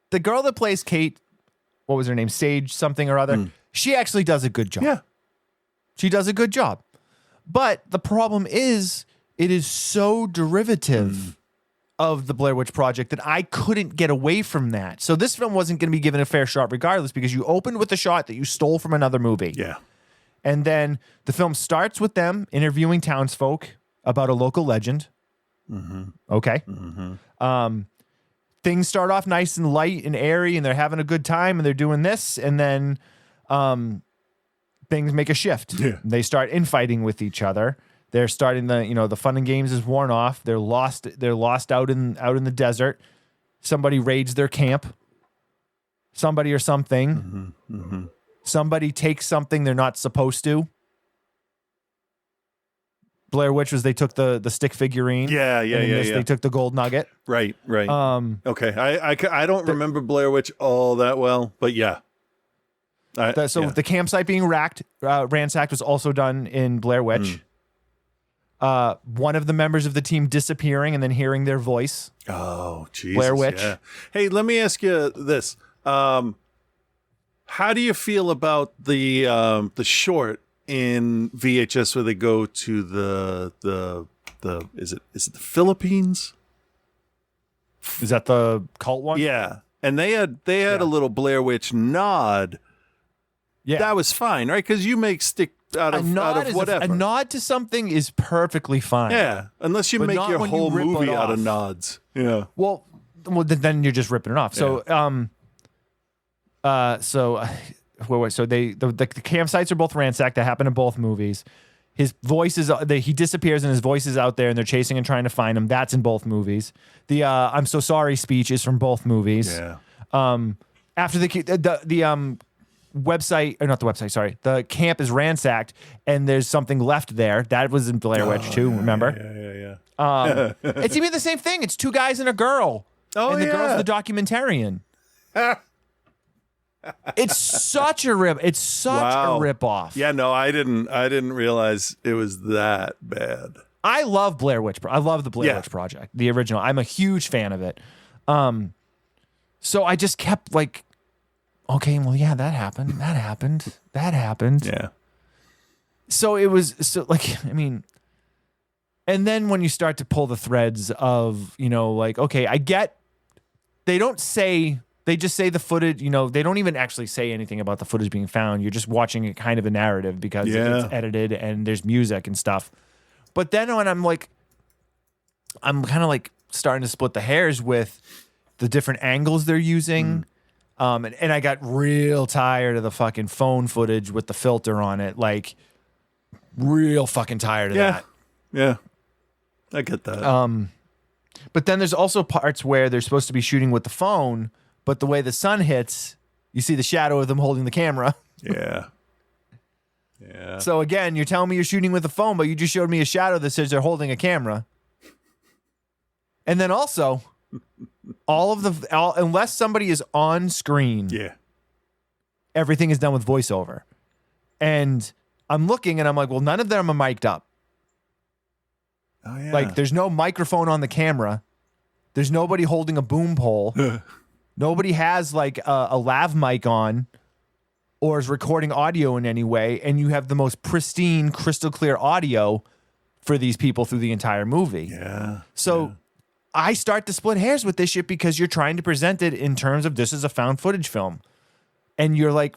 The girl that plays Kate, what was her name? Sage something or other. She actually does a good job. Yeah. She does a good job. But the problem is it is so derivative of the Blair Witch Project that I couldn't get away from that. So this film wasn't going to be given a fair shot regardless because you opened with a shot that you stole from another movie. Yeah. And then the film starts with them interviewing townsfolk about a local legend. Okay. Things start off nice and light and airy and they're having a good time and they're doing this. And then things make a shift. Yeah. They start infighting with each other. They're starting the fun and games is worn off. They're lost out in the desert. Somebody raids their camp. Somebody or something. Somebody takes something they're not supposed to. Blair Witch was they took the stick figurine. Yeah. They took the gold nugget. Right. Okay. I don't remember Blair Witch all that well, but yeah. The campsite being ransacked was also done in Blair Witch. One of the members of the team disappearing and then hearing their voice. Oh, Jesus. Blair Witch. Yeah. Hey, let me ask you this. How do you feel about the short in VHS where they go to the is it the Philippines? Is that the cult one? Yeah. And they had a little Blair Witch nod. Yeah. That was fine, right? Because you make stick out of whatever. A nod to something is perfectly fine. Yeah. Unless you make your whole movie out of nods. Yeah. Well, then you're just ripping it off. So, the campsites are both ransacked. That happened in both movies. His voice is he disappears and his voice is out there and they're chasing and trying to find him. That's in both movies. The "I'm so sorry" speech is from both movies. Yeah. After the website, or not the website, sorry, the camp is ransacked and there's something left there. That was in Blair Witch too. Remember? Yeah. It's even the same thing. It's 2 guys and a girl. And the girl's the documentarian. It's such a rip. It's such a rip off. Yeah, no, I didn't realize it was that bad. I love Blair Witch. I love the Blair Witch Project, the original. I'm a huge fan of it. So I just kept like, okay, well, yeah, that happened. That happened. That happened. Yeah. So it was I mean, and then when you start to pull the threads of, like, okay, I get, they just say the footage, they don't even actually say anything about the footage being found. You're just watching it kind of a narrative because it's edited and there's music and stuff. But then when I'm kind of like starting to split the hairs with the different angles they're using. And I got real tired of the fucking phone footage with the filter on it. Like, real fucking tired of that. Yeah. I get that. But then there's also parts where they're supposed to be shooting with the phone, but the way the sun hits, you see the shadow of them holding the camera. Yeah. Yeah. So again, you're telling me you're shooting with a phone, but you just showed me a shadow that says they're holding a camera. And then also, unless somebody is on screen, everything is done with voiceover. And I'm looking and I'm like, well, none of them are mic'd up. Oh, yeah. Like, there's no microphone on the camera. There's nobody holding a boom pole. Nobody has like a lav mic on or is recording audio in any way. And you have the most pristine, crystal clear audio for these people through the entire movie. Yeah. So I start to split hairs with this shit because you're trying to present it in terms of this is a found footage film. And you're like,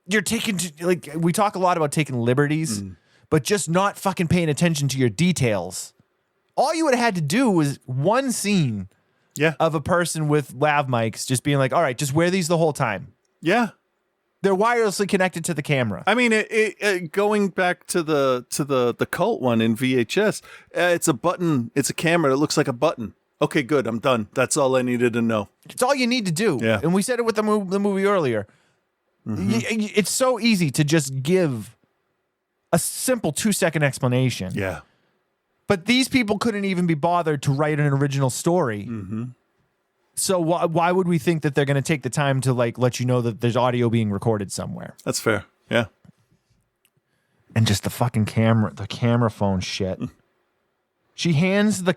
you're taking, like, we talk a lot about taking liberties, but just not fucking paying attention to your details. All you would have had to do was one scene of a person with lav mics just being like, all right, just wear these the whole time. Yeah. They're wirelessly connected to the camera. I mean, going back to the cult one in VHS, it's a button. It's a camera that looks like a button. Okay, good. I'm done. That's all I needed to know. It's all you need to do. Yeah. And we said it with the movie earlier. It's so easy to just give a simple 2-second explanation. Yeah. But these people couldn't even be bothered to write an original story. So why would we think that they're going to take the time to like let you know that there's audio being recorded somewhere? That's fair. Yeah. And just the fucking camera phone shit. She hands the,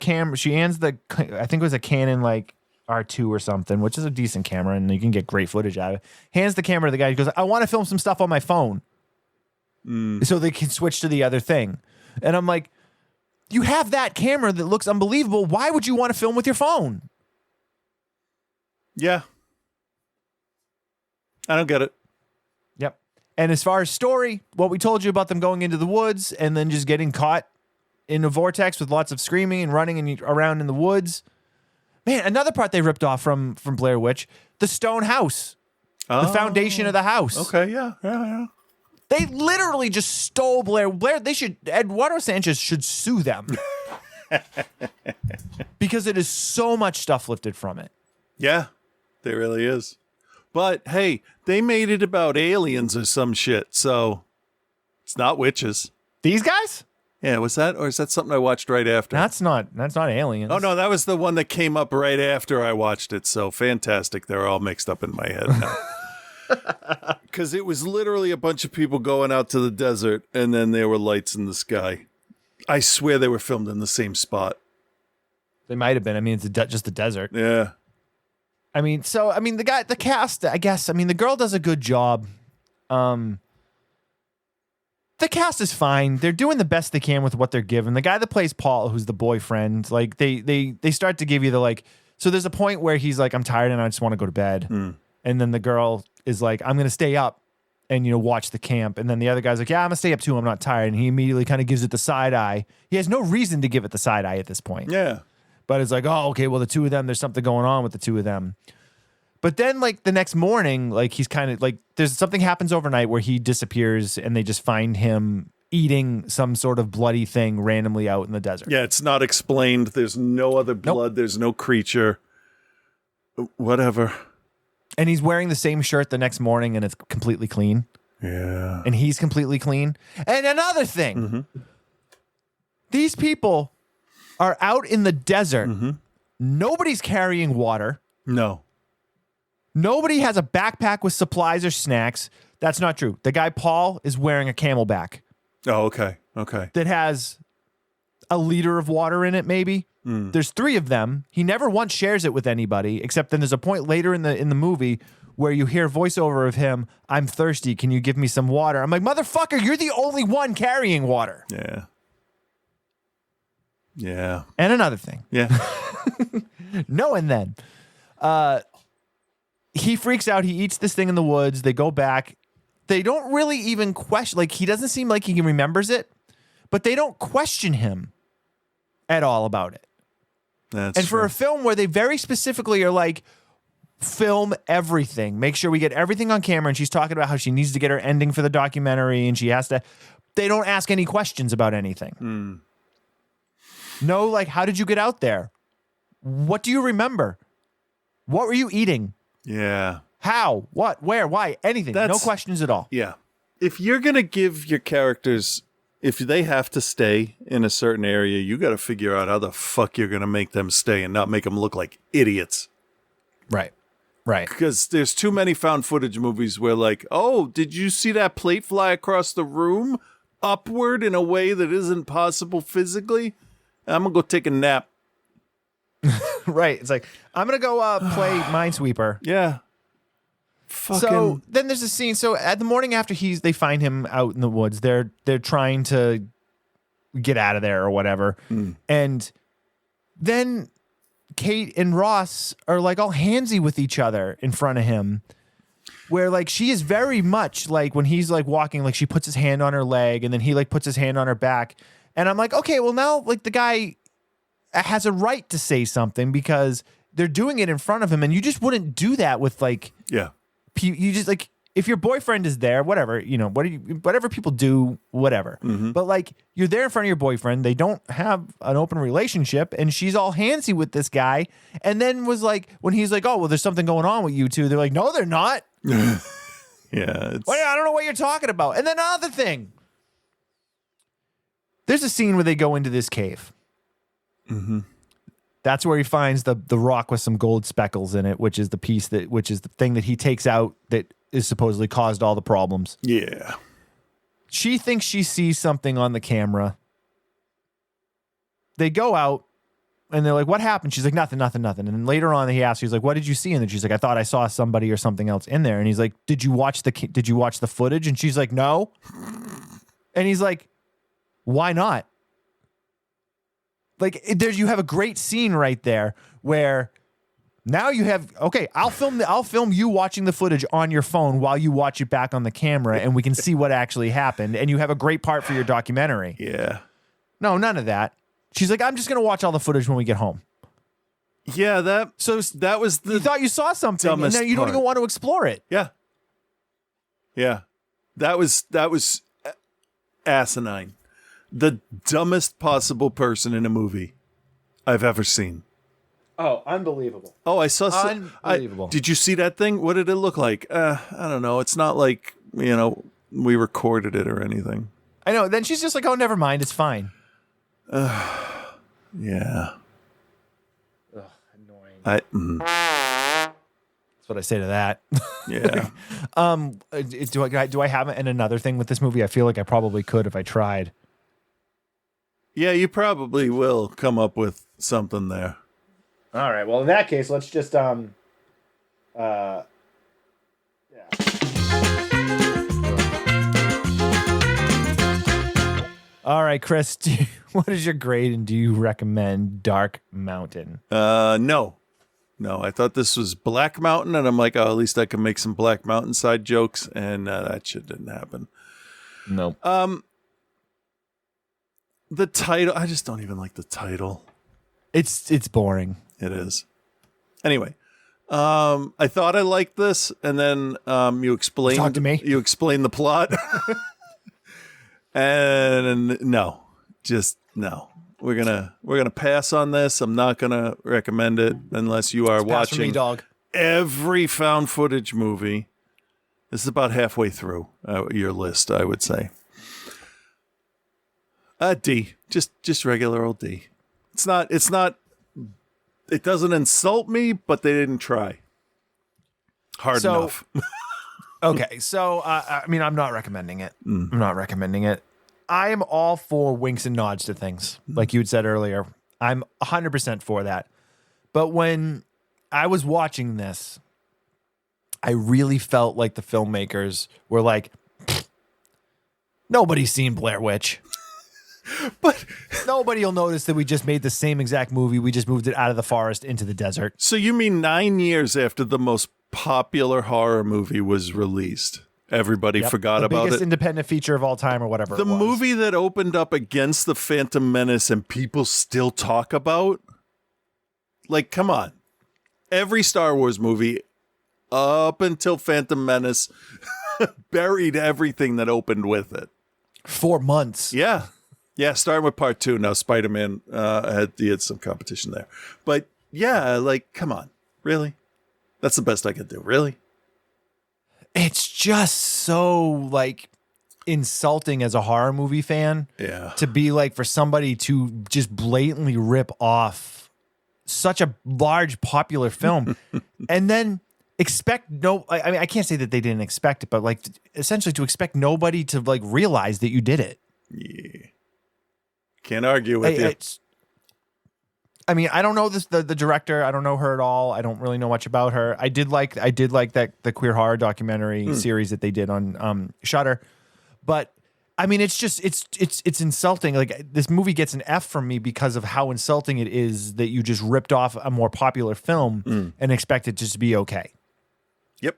I think it was a Canon like R2 or something, which is a decent camera and you can get great footage out of it. Hands the camera to the guy. He goes, I want to film some stuff on my phone. So they can switch to the other thing. And I'm like, you have that camera that looks unbelievable. Why would you want to film with your phone? Yeah. I don't get it. Yep. And as far as story, what we told you about them going into the woods and then just getting caught in a vortex with lots of screaming and running around in the woods. Man, another part they ripped off from Blair Witch, the stone house. The foundation of the house. Okay, yeah. They literally just stole Blair. Eduardo Sanchez should sue them. Because it is so much stuff lifted from it. Yeah, there really is. But hey, they made it about aliens or some shit, so it's not witches. These guys? Yeah, was that, or is that something I watched right after? That's not aliens. Oh no, that was the one that came up right after I watched it. So fantastic. They're all mixed up in my head now. Because it was literally a bunch of people going out to the desert and then there were lights in the sky. I swear they were filmed in the same spot. They might have been. I mean, it's just the desert. Yeah. The cast, I guess, the girl does a good job. The cast is fine. They're doing the best they can with what they're given. The guy that plays Paul, who's the boyfriend, like they start to give you the like, so there's a point where he's like, I'm tired and I just want to go to bed. And then the girl is like, I'm going to stay up and, watch the camp. And then the other guy's like, yeah, I'm going to stay up too. I'm not tired. And he immediately kind of gives it the side eye. He has no reason to give it the side eye at this point. Yeah. But it's like, oh, okay, well, the two of them, there's something going on with the two of them. But then, like, the next morning, like, he's kind of like, there's something happens overnight where he disappears and they just find him eating some sort of bloody thing randomly out in the desert. Yeah, it's not explained. There's no other blood. Nope. There's no creature. Whatever. And he's wearing the same shirt the next morning and it's completely clean. Yeah. And he's completely clean. And another thing, these people are out in the desert. Nobody's carrying water. No. Nobody has a backpack with supplies or snacks. That's not true. The guy, Paul, is wearing a Camelback. Oh, okay. Okay. That has a liter of water in it, maybe. There's 3 of them. He never once shares it with anybody, except then there's a point later in the movie where you hear voiceover of him, "I'm thirsty, can you give me some water?" I'm like, motherfucker, you're the only one carrying water. Yeah. Yeah. And another thing. Yeah. No, and then he freaks out. He eats this thing in the woods. They go back. They don't really even question. Like, he doesn't seem like he remembers it, but they don't question him at all about it. That's and for a film where they very specifically are like, film everything, make sure we get everything on camera. And she's talking about how she needs to get her ending for the documentary, and she has to. They don't ask any questions about anything. No, like, how did you get out there? What do you remember? What were you eating? Yeah. How? What? Where? Why? Anything. No questions at all. Yeah. If you're going to give your characters, if they have to stay in a certain area, you got to figure out how the fuck you're going to make them stay and not make them look like idiots. Right. Right. Because there's too many found footage movies where, like, oh, did you see that plate fly across the room upward in a way that isn't possible physically? I'm going to go take a nap. Right. It's like, I'm going to go play Minesweeper. Yeah. So then there's a scene. So at the morning after they find him out in the woods, they're trying to get out of there or whatever. And then Kate and Ross are like all handsy with each other in front of him, where like she is very much like when he's like walking, like she puts his hand on her leg and then he like puts his hand on her back. And I'm like, okay, well now like the guy has a right to say something because they're doing it in front of him, and you just wouldn't do that with like, you just like, if your boyfriend is there, whatever, you know, whatever people do, whatever. But like, you're there in front of your boyfriend. They don't have an open relationship, and she's all handsy with this guy. And then was like, when he's like, oh, well, there's something going on with you two. They're like, no, they're not. Yeah. Well, I don't know what you're talking about. And then another thing. There's a scene where they go into this cave. That's where he finds the rock with some gold speckles in it, which is the thing that he takes out that is supposedly caused all the problems. Yeah. She thinks she sees something on the camera. They go out and they're like, what happened? She's like, nothing. And then later on he asks, he's like, what did you see? And then she's like, I thought I saw somebody or something else in there. And he's like, did you watch the footage? And she's like, no. And he's like, why not? Like, you have a great scene right there where now you have, okay, I'll film you watching the footage on your phone while you watch it back on the camera, and we can see what actually happened. And you have a great part for your documentary. Yeah. No, none of that. She's like, I'm just going to watch all the footage when we get home. Yeah, that was the you thought you saw something, and now you don't even want to explore it. Yeah. Yeah. That was asinine. The dumbest possible person in a movie I've ever seen. Oh, unbelievable. Oh, I saw unbelievable. Did you see that thing? What did it look like? I don't know. It's not like, you know, we recorded it or anything. I know. Then she's just like, oh, never mind. It's fine. Yeah. Ugh, annoying. That's what I say to that. Yeah. Do I have another thing with this movie? I feel like I probably could if I tried. Yeah, you probably will come up with something there. All right. Well, in that case, let's just yeah. All right, Chris, what is your grade, and do you recommend Dark Mountain? No. I thought this was Black Mountain, and I'm like, oh, at least I can make some Black Mountain side jokes, and that shit didn't happen. Nope. The title, I just don't even like the title. It's boring. It is. Anyway, I thought I liked this, and then you explained. Talk to me. You explained the plot, and no. We're gonna pass on this. I'm not gonna recommend it unless you are watching for me, dog. Every found footage movie. This is about halfway through your list, I would say. D, just regular old D. It's not. It doesn't insult me, but they didn't try hard enough. Okay, so I mean, I'm not recommending it. I'm not recommending it. I am all for winks and nods to things, like you had said earlier. I'm 100% for that. But when I was watching this, I really felt like the filmmakers were like, nobody's seen Blair Witch. But nobody will notice that we just made the same exact movie. We just moved it out of the forest into the desert. So you mean 9 years after the most popular horror movie was released, everybody forgot about it? The biggest independent feature of all time or whatever The it was. movie that opened up against The Phantom Menace and people still talk about? Like, come on. Every Star Wars movie up until Phantom Menace buried everything that opened with it. 4 months. Yeah. Yeah, starting with part 2. Now Spider-Man had some competition there. But yeah, like, come on. Really? That's the best I could do. Really? It's just so like insulting as a horror movie fan. Yeah. To be like, for somebody to just blatantly rip off such a large popular film and then expect I mean, I can't say that they didn't expect it, but like essentially to expect nobody to like realize that you did it. Yeah. Can't argue with you. I mean, I don't know the director. I don't know her at all. I don't really know much about her. I did like that the queer horror documentary series that they did on Shudder. But I mean, it's just it's insulting. Like, this movie gets an F from me because of how insulting it is that you just ripped off a more popular film and expect it just to be okay. Yep.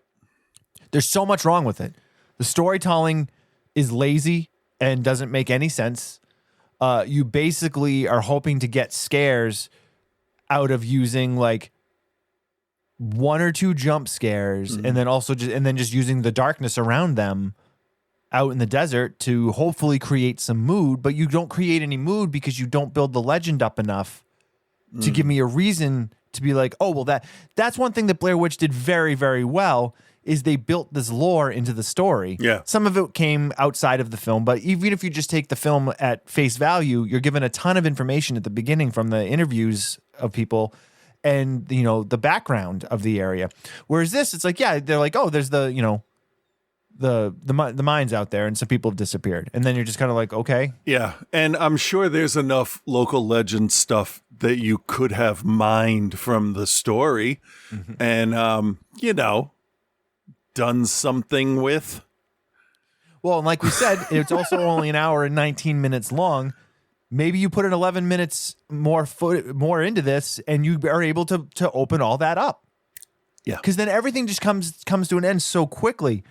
There's so much wrong with it. The storytelling is lazy and doesn't make any sense. You basically are hoping to get scares out of using like 1 or 2 jump scares and then also just using the darkness around them out in the desert to hopefully create some mood, but you don't create any mood because you don't build the legend up enough to give me a reason to be like, oh, well, that's one thing that Blair Witch did very, very well, is they built this lore into the story. Yeah. Some of it came outside of the film, but even if you just take the film at face value, you're given a ton of information at the beginning from the interviews of people and, you know, the background of the area. Whereas this, it's like, yeah, they're like, oh, there's the, you know, the mines out there and some people have disappeared. And then you're just kind of like, okay. Yeah. And I'm sure there's enough local legend stuff that you could have mined from the story and, you know, done something with. Well, and like we said, it's also only an hour and 19 minutes long. Maybe you put in 11 minutes more into this and you are able to open all that up. Yeah. Because then everything just comes to an end so quickly.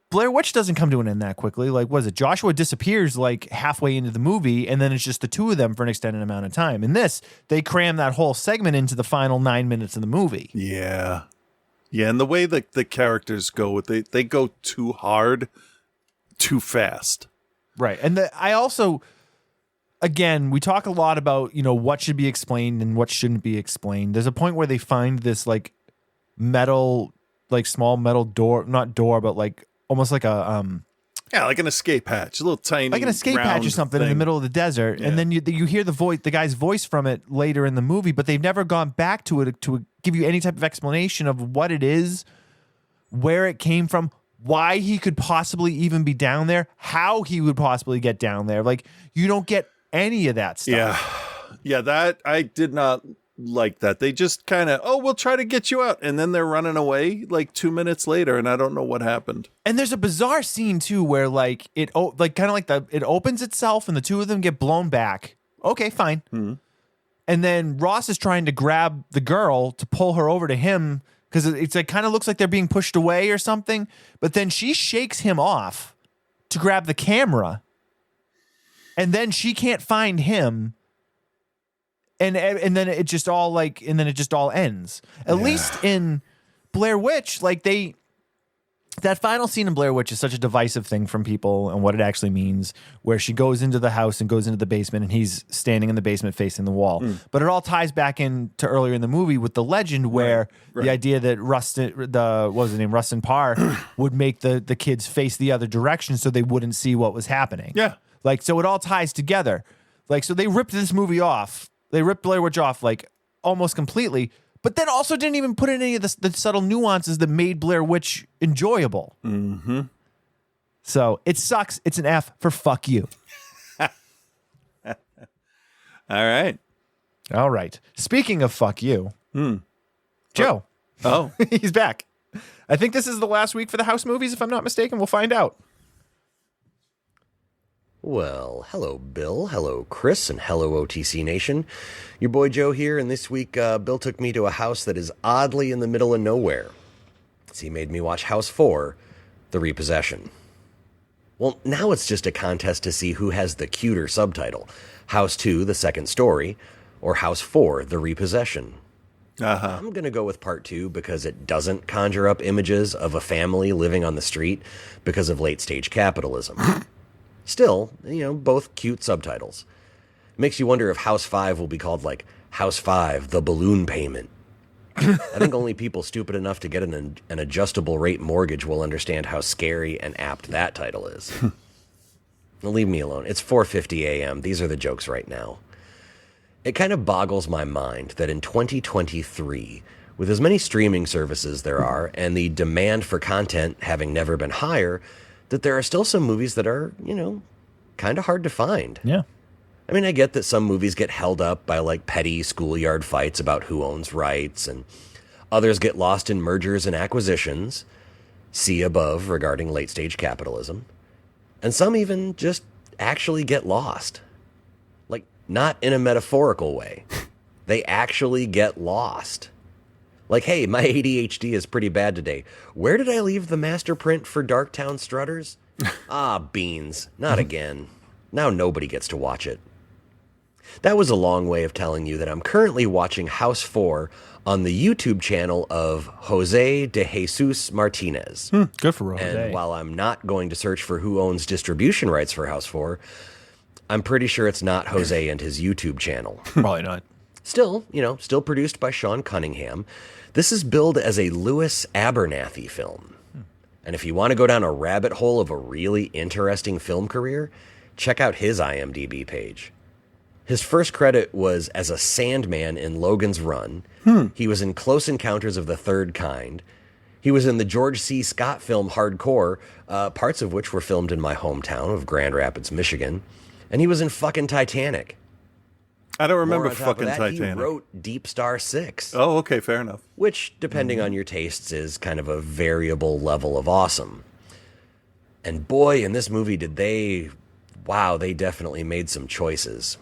Blair Witch doesn't come to an end that quickly. Like, what is it? Joshua disappears like halfway into the movie, and then it's just the two of them for an extended amount of time. In this, they cram that whole segment into the final 9 minutes of the movie. Yeah. Yeah, and the way that the characters go, they go too hard, too fast. Right. And I also, again, we talk a lot about, you know, what should be explained and what shouldn't be explained. There's a point where they find this like metal, like small metal door, not door, but like almost like a yeah, like an escape hatch, a little tiny, like an escape hatch or something thing in the middle of the desert, and then you hear the guy's voice from it later in the movie, but they've never gone back to it to give you any type of explanation of what it is, where it came from, why he could possibly even be down there, how he would possibly get down there. Like, you don't get any of that stuff. Yeah, that I did not like that. They just kind of, oh, we'll try to get you out, and then they're running away like 2 minutes later, and I don't know what happened. And there's a bizarre scene too where like it opens itself and the two of them get blown back. Okay, fine. And then Ross is trying to grab the girl to pull her over to him because it's like kind of looks like they're being pushed away or something. But then she shakes him off to grab the camera, and then she can't find him. And then it just all ends. At least in Blair Witch, like that final scene in Blair Witch is such a divisive thing from people and what it actually means, where she goes into the house and goes into the basement and he's standing in the basement facing the wall. But it all ties back into earlier in the movie with the legend where the idea that Rustin Parr would make the kids face the other direction so they wouldn't see what was happening. Yeah. Like, so it all ties together. Like, so they ripped this movie off. They ripped Blair Witch off like almost completely, but then also didn't even put in any of the subtle nuances that made Blair Witch enjoyable. So it sucks. It's an F for fuck you. All right. All right. Speaking of fuck you, Joe. Oh. He's back. I think this is the last week for the house movies, if I'm not mistaken. We'll find out. Well, hello, Bill. Hello, Chris, and hello, OTC Nation. Your boy Joe here, and this week Bill took me to a house that is oddly in the middle of nowhere. So he made me watch House 4, The Repossession. Well, now it's just a contest to see who has the cuter subtitle. House 2, The Second Story, or House 4, The Repossession. I'm going to go with part 2 because it doesn't conjure up images of a family living on the street because of late-stage capitalism. Still, both cute subtitles. Makes you wonder if House 5 will be called, like, House 5, The Balloon Payment. I think only people stupid enough to get an adjustable rate mortgage will understand how scary and apt that title is. Leave me alone. It's 4:50 a.m. These are the jokes right now. It kind of boggles my mind that in 2023, with as many streaming services there are, and the demand for content having never been higher, that there are still some movies that are, kind of hard to find. Yeah. I mean, I get that some movies get held up by, like, petty schoolyard fights about who owns rights, and others get lost in mergers and acquisitions, see above regarding late-stage capitalism, and some even just actually get lost. Like, not in a metaphorical way. They actually get lost. Like, hey, my ADHD is pretty bad today. Where did I leave the master print for Darktown Strutters? Beans. Not again. Now nobody gets to watch it. That was a long way of telling you that I'm currently watching House 4 on the YouTube channel of Jose de Jesus Martinez. Good for Jose. And while I'm not going to search for who owns distribution rights for House 4, I'm pretty sure it's not Jose and his YouTube channel. Probably not. Still, still produced by Sean Cunningham. This is billed as a Louis Abernathy film. And if you want to go down a rabbit hole of a really interesting film career, check out his IMDb page. His first credit was as a Sandman in Logan's Run. He was in Close Encounters of the Third Kind. He was in the George C. Scott film Hardcore, parts of which were filmed in my hometown of Grand Rapids, Michigan. And he was in fucking Titanic. I don't remember More on top of fucking that, Titanic. He wrote Deep Star 6. Oh, okay, fair enough. Which, depending on your tastes, is kind of a variable level of awesome. And boy, in this movie they definitely made some choices.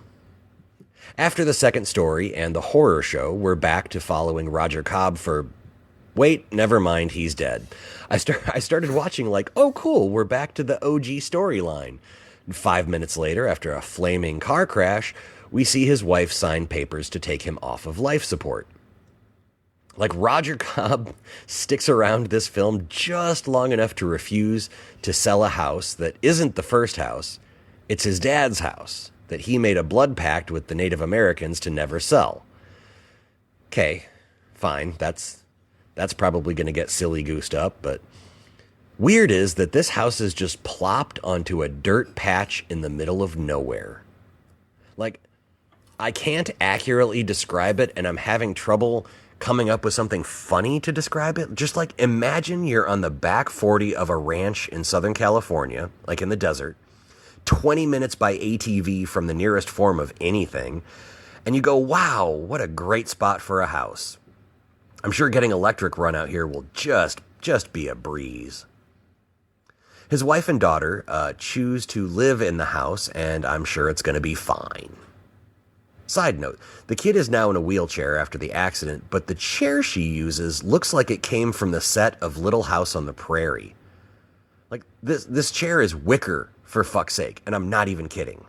After The Second Story and The Horror Show, we're back to following Roger Cobb for... Wait, never mind, he's dead. I started watching like, oh cool, we're back to the OG storyline. 5 minutes later, after a flaming car crash, we see his wife sign papers to take him off of life support. Like, Roger Cobb sticks around this film just long enough to refuse to sell a house that isn't the first house. It's his dad's house that he made a blood pact with the Native Americans to never sell. Okay, fine, that's probably going to get silly goosed up, but weird is that this house is just plopped onto a dirt patch in the middle of nowhere. Like, I can't accurately describe it, and I'm having trouble coming up with something funny to describe it. Just like, imagine you're on the back 40 of a ranch in Southern California, like in the desert, 20 minutes by ATV from the nearest form of anything, and you go, wow, what a great spot for a house. I'm sure getting electric run out here will just be a breeze. His wife and daughter choose to live in the house, and I'm sure it's going to be fine. Side note, the kid is now in a wheelchair after the accident, but the chair she uses looks like it came from the set of Little House on the Prairie. Like, this chair is wicker, for fuck's sake, and I'm not even kidding.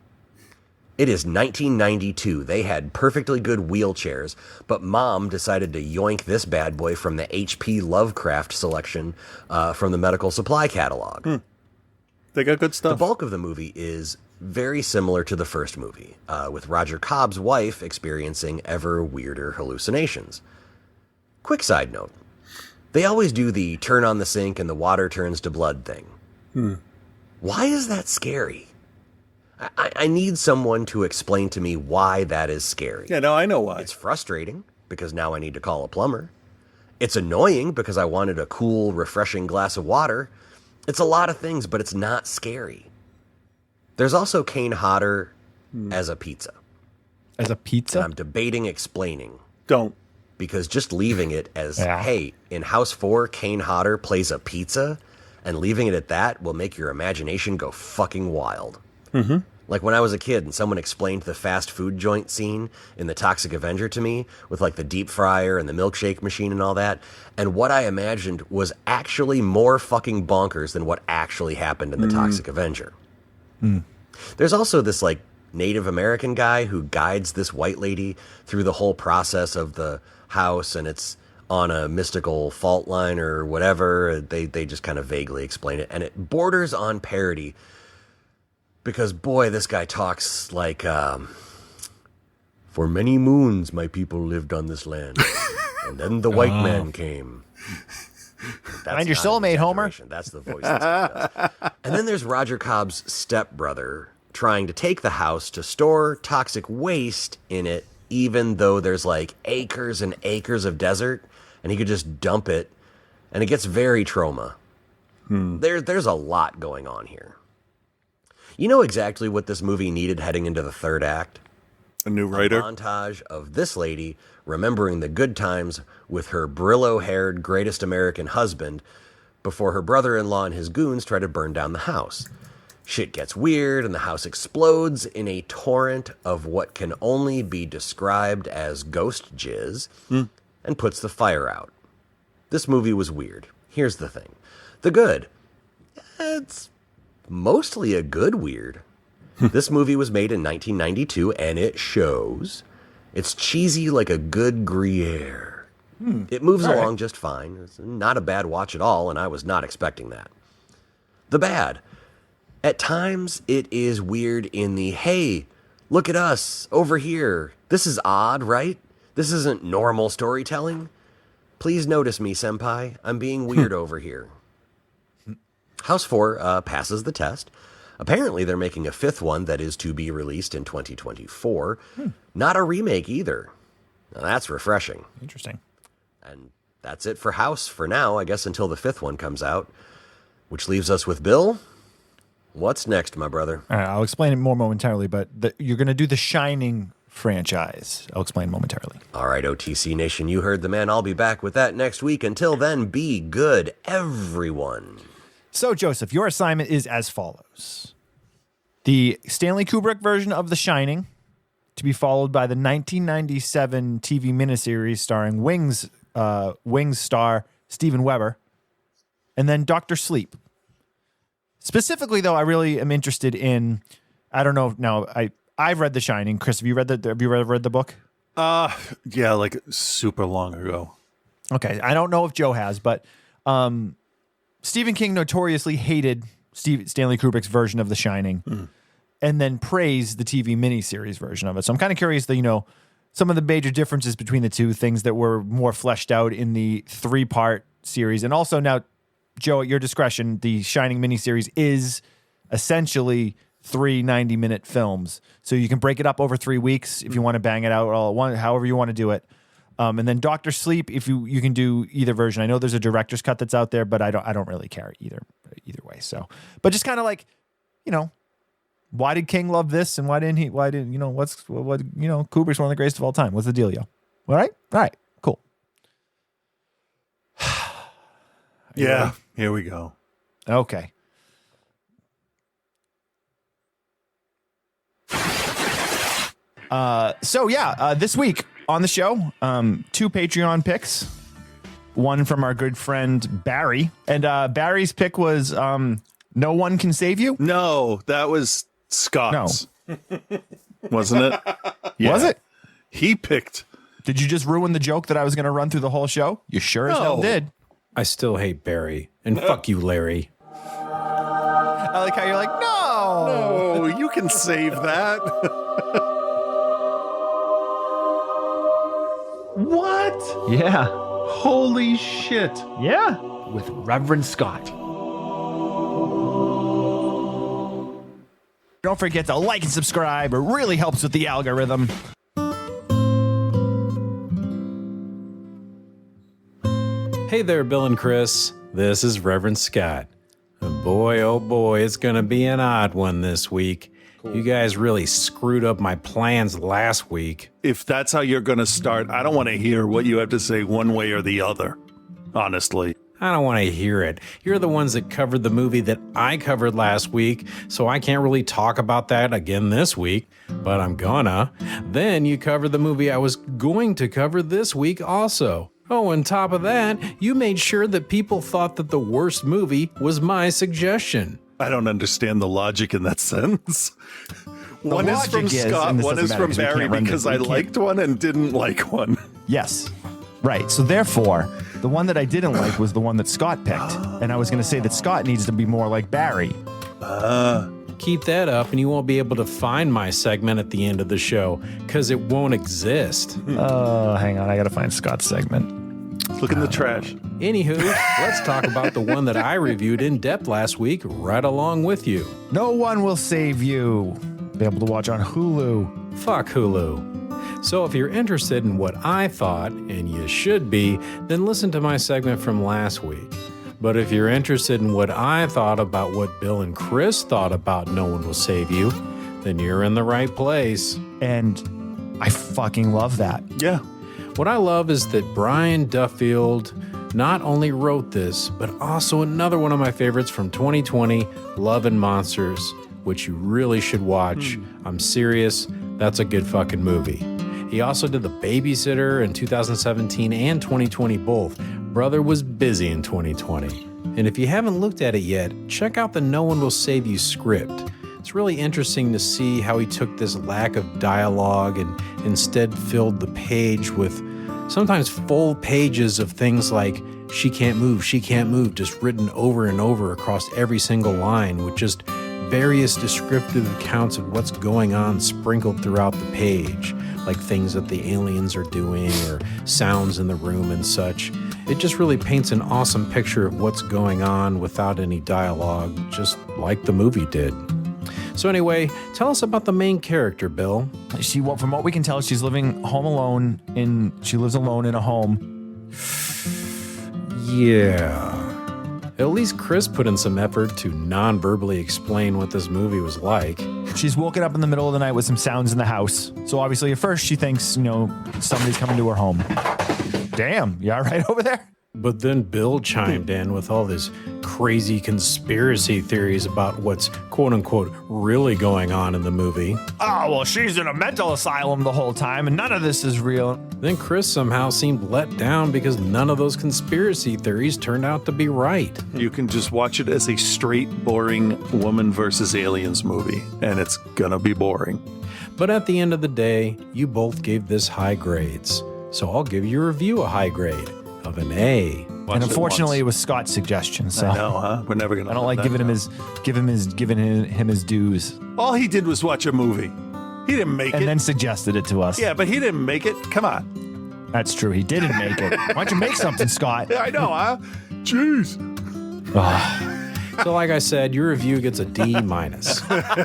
It is 1992. They had perfectly good wheelchairs, but Mom decided to yoink this bad boy from the H.P. Lovecraft selection from the medical supply catalog. They got good stuff. The bulk of the movie is very similar to the first movie, with Roger Cobb's wife experiencing ever weirder hallucinations. Quick side note. They always do the turn on the sink and the water turns to blood thing. Why is that scary? I need someone to explain to me why that is scary. Yeah, no, I know why. It's frustrating, because now I need to call a plumber. It's annoying, because I wanted a cool, refreshing glass of water. It's a lot of things, but it's not scary. There's also Kane Hodder as a pizza. As a pizza? And I'm debating explaining. Don't. Because just leaving it as, hey, in House 4, Kane Hodder plays a pizza, and leaving it at that will make your imagination go fucking wild. Mm-hmm. Like when I was a kid and someone explained the fast food joint scene in The Toxic Avenger to me, with like the deep fryer and the milkshake machine and all that, and what I imagined was actually more fucking bonkers than what actually happened in The Toxic Avenger. There's also this like Native American guy who guides this white lady through the whole process of the house, and it's on a mystical fault line or whatever. They just kind of vaguely explain it, and it borders on parody because, boy, this guy talks like, for many moons my people lived on this land, and then the white man came. Find your soulmate, Homer. That's the voice. And then there's Roger Cobb's stepbrother trying to take the house to store toxic waste in it, even though there's like acres and acres of desert, and he could just dump it, and it gets very trauma. There's a lot going on here. You know exactly what this movie needed heading into the third act? A new writer? A montage of this lady remembering the good times with her Brillo-haired greatest American husband before her brother-in-law and his goons try to burn down the house. Shit gets weird, and the house explodes in a torrent of what can only be described as ghost jizz, and puts the fire out. This movie was weird. Here's the thing. The good. It's mostly a good weird. This movie was made in 1992, and it shows. It's cheesy like a good Gruyere. It moves along just fine. It's not a bad watch at all, and I was not expecting that. The bad. At times, it is weird in the, hey, look at us, over here. This is odd, right? This isn't normal storytelling. Please notice me, senpai. I'm being weird over here. House 4 passes the test. Apparently, they're making a fifth one that is to be released in 2024. Not a remake either. Now, that's refreshing. Interesting. And that's it for House for now, I guess, until the fifth one comes out. Which leaves us with Bill. What's next, my brother? All right, I'll explain it more momentarily, but you're going to do the Shining franchise. I'll explain momentarily. All right, OTC Nation, you heard the man. I'll be back with that next week. Until then, be good, everyone. So, Joseph, your assignment is as follows. The Stanley Kubrick version of The Shining, to be followed by the 1997 TV miniseries starring Wings star Steven Weber, and then Dr. Sleep. Specifically, though, I really am interested in, I don't know, now, I've read The Shining. Chris, have you read the book? Yeah, like super long ago. Okay, I don't know if Joe has, but Stephen King notoriously hated Stanley Kubrick's version of The Shining, and then praised the TV miniseries version of it. So I'm kind of curious that, some of the major differences between the two, things that were more fleshed out in the 3-part series. And also now, Joe, at your discretion, the Shining miniseries is essentially 3 90-minute films. So you can break it up over 3 weeks if you want to bang it out all at once, however you want to do it. And then Dr. Sleep, if you can do either version. I know there's a director's cut that's out there, but I don't really care either way. So, but just kind of like, why did King love this and why didn't Kubrick's one of the greatest of all time. What's the dealio? All right, cool. Yeah, here we go. Okay. This week on the show, 2 Patreon picks. One from our good friend Barry. And Barry's pick was No One Can Save You? No, that was Scott's. No. Wasn't it? Yeah. Was it? He picked. Did you just ruin the joke that I was going to run through the whole show? You sure as hell did. I still hate Barry. And fuck you, Larry. I like how you're like, no, you can save that. What? Yeah. Holy shit. Yeah. With Reverend Scott. Don't forget to like and subscribe. It really helps with the algorithm. Hey there, Bill and Chris. This is Reverend Scott. And boy, oh boy, it's going to be an odd one this week. Cool. You guys really screwed up my plans last week. If that's how you're going to start, I don't want to hear what you have to say one way or the other, honestly. I don't want to hear it. You're the ones that covered the movie that I covered last week, so I can't really talk about that again this week, but I'm gonna. Then you covered the movie I was going to cover this week also. Oh, on top of that, you made sure that people thought that the worst movie was my suggestion. I don't understand the logic in that sentence. One is from Scott, one is from Barry, because I liked one and didn't like one. Yes. Right. So therefore, the one that I didn't like was the one that Scott picked. And I was going to say that Scott needs to be more like Barry. Keep that up and you won't be able to find my segment at the end of the show because it won't exist. Hang on. I got to find Scott's segment. Look in the trash. Anywho, let's talk about the one that I reviewed in depth last week right along with you. No One Will Save You. Be able to watch on Hulu. Fuck Hulu. So if you're interested in what I thought, and you should be, then listen to my segment from last week. But if you're interested in what I thought about what Bill and Chris thought about No One Will Save You, then you're in the right place. And I fucking love that. Yeah. What I love is that Brian Duffield not only wrote this, but also another one of my favorites from 2020, Love and Monsters, which you really should watch. I'm serious. That's a good fucking movie. He also did The Babysitter in 2017 and 2020 both. Brother was busy in 2020. And if you haven't looked at it yet, check out the No One Will Save You script. It's really interesting to see how he took this lack of dialogue and instead filled the page with sometimes full pages of things like she can't move, just written over and over across every single line with just various descriptive accounts of what's going on sprinkled throughout the page, like things that the aliens are doing or sounds in the room and such. It just really paints an awesome picture of what's going on without any dialogue, just like the movie did. So anyway, tell us about the main character, Bill. From what we can tell, she's living home alone she lives alone in a home. Yeah. At least Chris put in some effort to non-verbally explain what this movie was like. She's woken up in the middle of the night with some sounds in the house. So obviously at first she thinks, somebody's coming to her home. Damn, you all right over there? But then Bill chimed in with all this crazy conspiracy theories about what's quote-unquote really going on in the movie. Oh, well, she's in a mental asylum the whole time, and none of this is real. Then Chris somehow seemed let down because none of those conspiracy theories turned out to be right. You can just watch it as a straight, boring woman versus aliens movie, and it's gonna be boring. But at the end of the day, you both gave this high grades. So I'll give your review a high grade of an A. And unfortunately, it was Scott's suggestion. So I know, huh? We're never gonna. I don't like giving him his dues. All he did was watch a movie. He didn't make it, and then suggested it to us. Yeah, but he didn't make it. Come on. That's true. He didn't make it. Why don't you make something, Scott? Yeah, I know, huh? Jeez. So, like I said, your review gets a D-.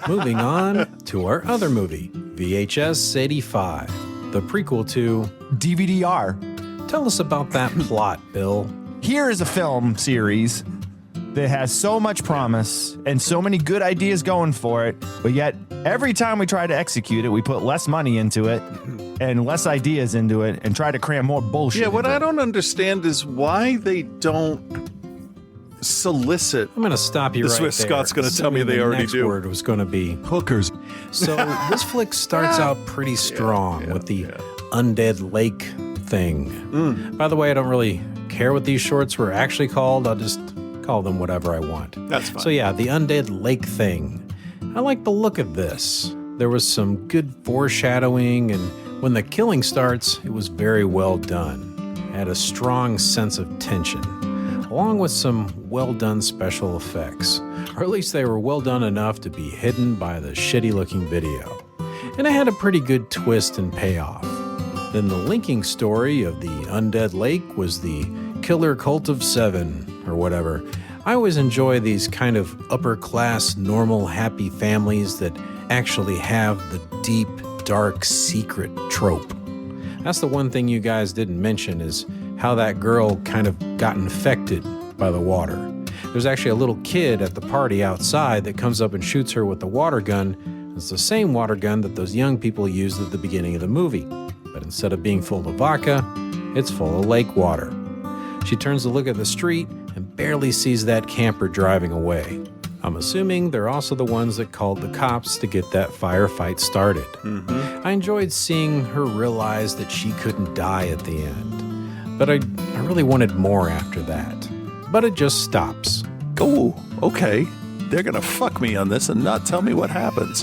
Moving on to our other movie, VHS 85, the prequel to DVD-R. Tell us about that plot, Bill. Here is a film series that has so much promise and so many good ideas going for it, but yet every time we try to execute it, we put less money into it and less ideas into it and try to cram more bullshit. Yeah, what I don't understand is why they don't solicit. I'm going to stop you right there. This is where Scott's going to tell me they already do. The next word was going to be hookers. So this flick starts out pretty strong with the Undead Lake thing. By the way, I don't really care what these shorts were actually called. I'll just call them whatever I want. That's fine. So yeah, the Undead Lake thing. I like the look of this. There was some good foreshadowing, and when the killing starts, it was very well done. It had a strong sense of tension, along with some well done special effects. Or at least they were well done enough to be hidden by the shitty looking video. And it had a pretty good twist and payoff. Then the linking story of the Undead Lake was the Killer Cult of Seven, or whatever. I always enjoy these kind of upper-class, normal, happy families that actually have the deep, dark, secret trope. That's the one thing you guys didn't mention is how that girl kind of got infected by the water. There's actually a little kid at the party outside that comes up and shoots her with the water gun. It's the same water gun that those young people used at the beginning of the movie. But instead of being full of vodka, it's full of lake water. She turns to look at the street and barely sees that camper driving away. I'm assuming they're also the ones that called the cops to get that firefight started. I enjoyed seeing her realize that she couldn't die at the end. But I really wanted more after that. But it just stops. Oh, okay. They're going to fuck me on this and not tell me what happens.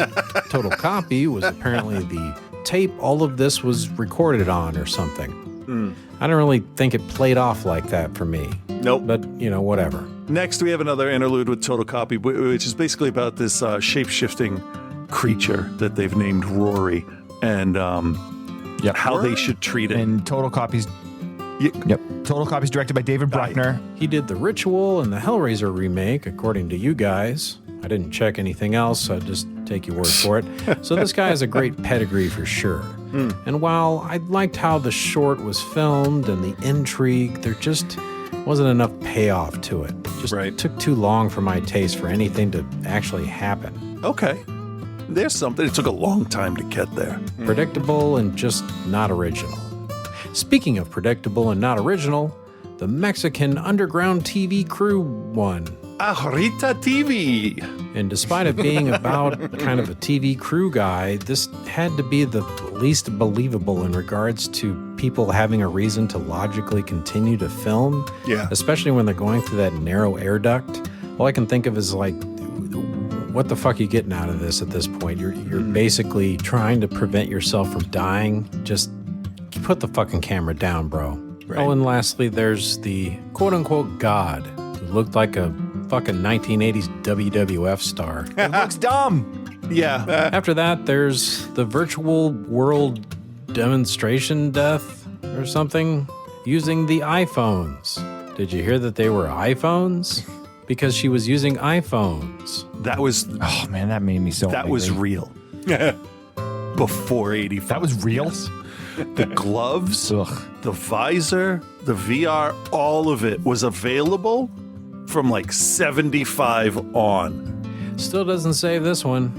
Total Copy was apparently the tape all of this was recorded on or something. I don't really think it played off like that for me. Nope. But, whatever. Next, we have another interlude with Total Copy, which is basically about this shape-shifting creature that they've named Rory and how they should treat it. And Total Copy's... Yep. Total Copy's directed by David Bruckner. He did The Ritual and the Hellraiser remake, according to you guys. I didn't check anything else, so I'd just take your word for it. So this guy has a great pedigree for sure. And while I liked how the short was filmed and the intrigue, there just wasn't enough payoff to it. Just took too long for my taste for anything to actually happen. Okay. There's something. It took a long time to get there. Predictable and just not original. Speaking of predictable and not original, the Mexican underground TV crew won. Ahorita TV. And despite it being about kind of a TV crew guy, this had to be the least believable in regards to people having a reason to logically continue to film. Yeah. Especially when they're going through that narrow air duct. All I can think of is like, what the fuck are you getting out of this at this point? You're basically trying to prevent yourself from dying. Just put the fucking camera down, bro. Right. Oh, and lastly, there's the quote-unquote god who looked like a fucking 1980s WWF star. It looks dumb. Yeah. After that, there's the virtual world demonstration death or something using the iPhones. Did you hear that they were iPhones? Because she was using iPhones. That was... Oh, man, that made me so That angry. was real. Before 85. That was real? The gloves, the visor, the VR, all of it was available from like 75 on. Still doesn't save this one.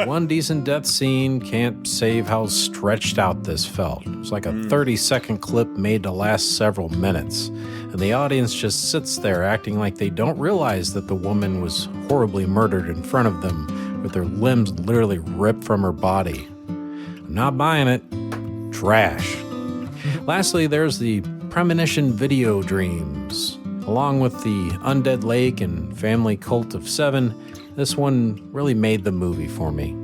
One decent death scene can't save how stretched out this felt. It's like a 30-second clip made to last several minutes. And the audience just sits there acting like they don't realize that the woman was horribly murdered in front of them with her limbs literally ripped from her body. I'm not buying it. Trash. Lastly, there's the Premonition Video Dreams. Along with the Undead Lake and Family Cult of Seven, this one really made the movie for me.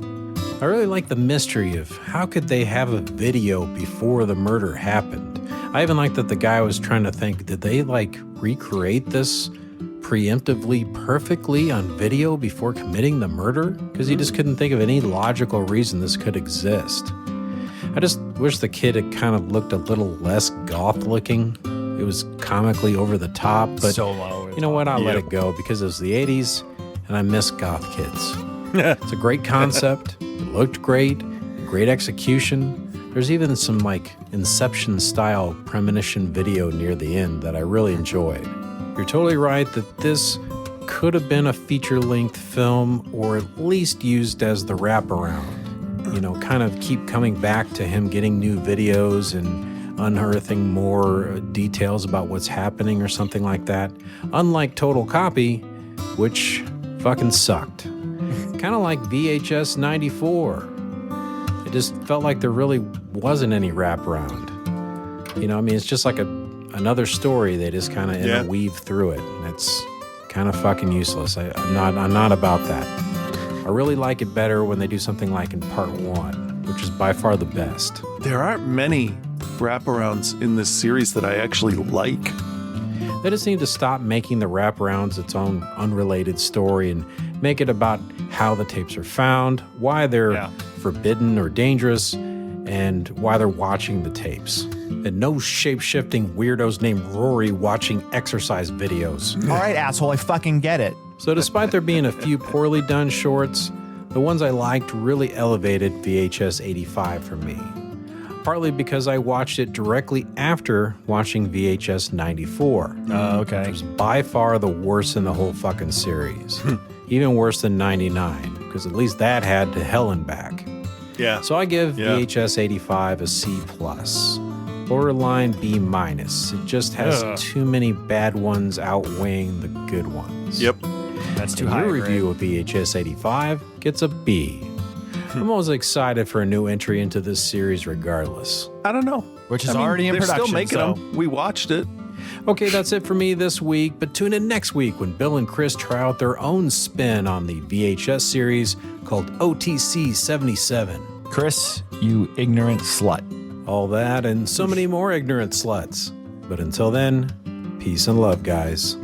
I really like the mystery of how could they have a video before the murder happened. I even like that the guy was trying to think, did they recreate this preemptively perfectly on video before committing the murder? Because he just couldn't think of any logical reason this could exist. I just wish the kid had kind of looked a little less goth looking. It was comically over the top, but you know what? I'll let it go because it was the 80s and I miss goth kids. It's a great concept. It looked great. Great execution. There's even some Inception style premonition video near the end that I really enjoyed. You're totally right that this could have been a feature-length film or at least used as the wraparound. Kind of keep coming back to him getting new videos and unearthing more details about what's happening or something like that. Unlike Total Copy, which fucking sucked. Kind of like VHS 94. It just felt like there really wasn't any wraparound. It's just like another story. They just kind of interweave through it. And it's kind of fucking useless. I'm not about that. I really like it better when they do something like in part 1, which is by far the best. There aren't many wraparounds in this series that I actually like. They just need to stop making the wraparounds its own unrelated story and make it about how the tapes are found, why they're forbidden or dangerous, and why they're watching the tapes. And no shape-shifting weirdos named Rory watching exercise videos. All right, asshole, I fucking get it. So despite there being a few poorly done shorts, the ones I liked really elevated VHS 85 for me. partly because I watched it directly after watching VHS 94. Okay. Which was by far the worst in the whole fucking series. Even worse than 99, because at least that had to hell and back. Yeah. So I give VHS 85 a C+. Borderline B-. It just has too many bad ones outweighing the good ones. Yep. That's too And high. Your review of VHS 85 gets a B. I'm always excited for a new entry into this series regardless. I don't know. Which is already in they're production. Still making them. We watched it. Okay, that's it for me this week, but tune in next week when Bill and Chris try out their own spin on the VHS series called OTC 77. Chris, you ignorant slut. All that and so many more ignorant sluts. But until then, peace and love, guys.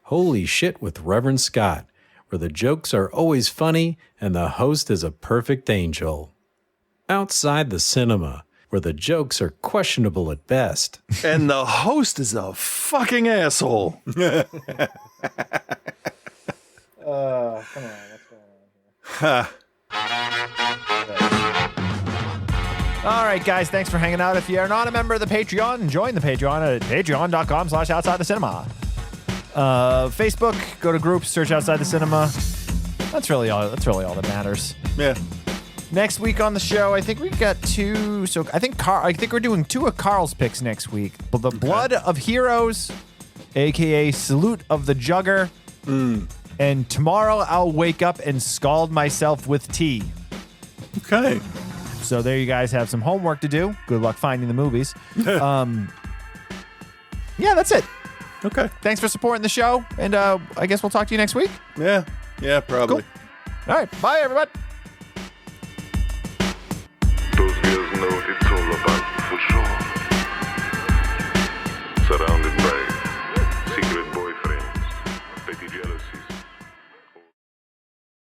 Holy Shit with Reverend Scott, where the jokes are always funny and the host is a perfect angel. Outside the Cinema, where the jokes are questionable at best. And the host is a fucking asshole. Come on, what's going on here? All right, guys, thanks for hanging out. If you are not a member of the Patreon, join the Patreon at patreon.com/outside-the-cinema. Facebook, go to groups, search Outside the Cinema. That's really all that matters. Yeah. Next week on the show, I think we got two. So I think we're doing two of Carl's picks next week. But the Blood of Heroes, aka Salute of the Jugger. And tomorrow I'll wake up and scald myself with tea. Okay. So there you guys have some homework to do. Good luck finding the movies. Yeah, that's it. Okay. Thanks for supporting the show. And I guess we'll talk to you next week. Yeah. Yeah, probably. Cool. All right. Bye, everybody. Those girls know it's all about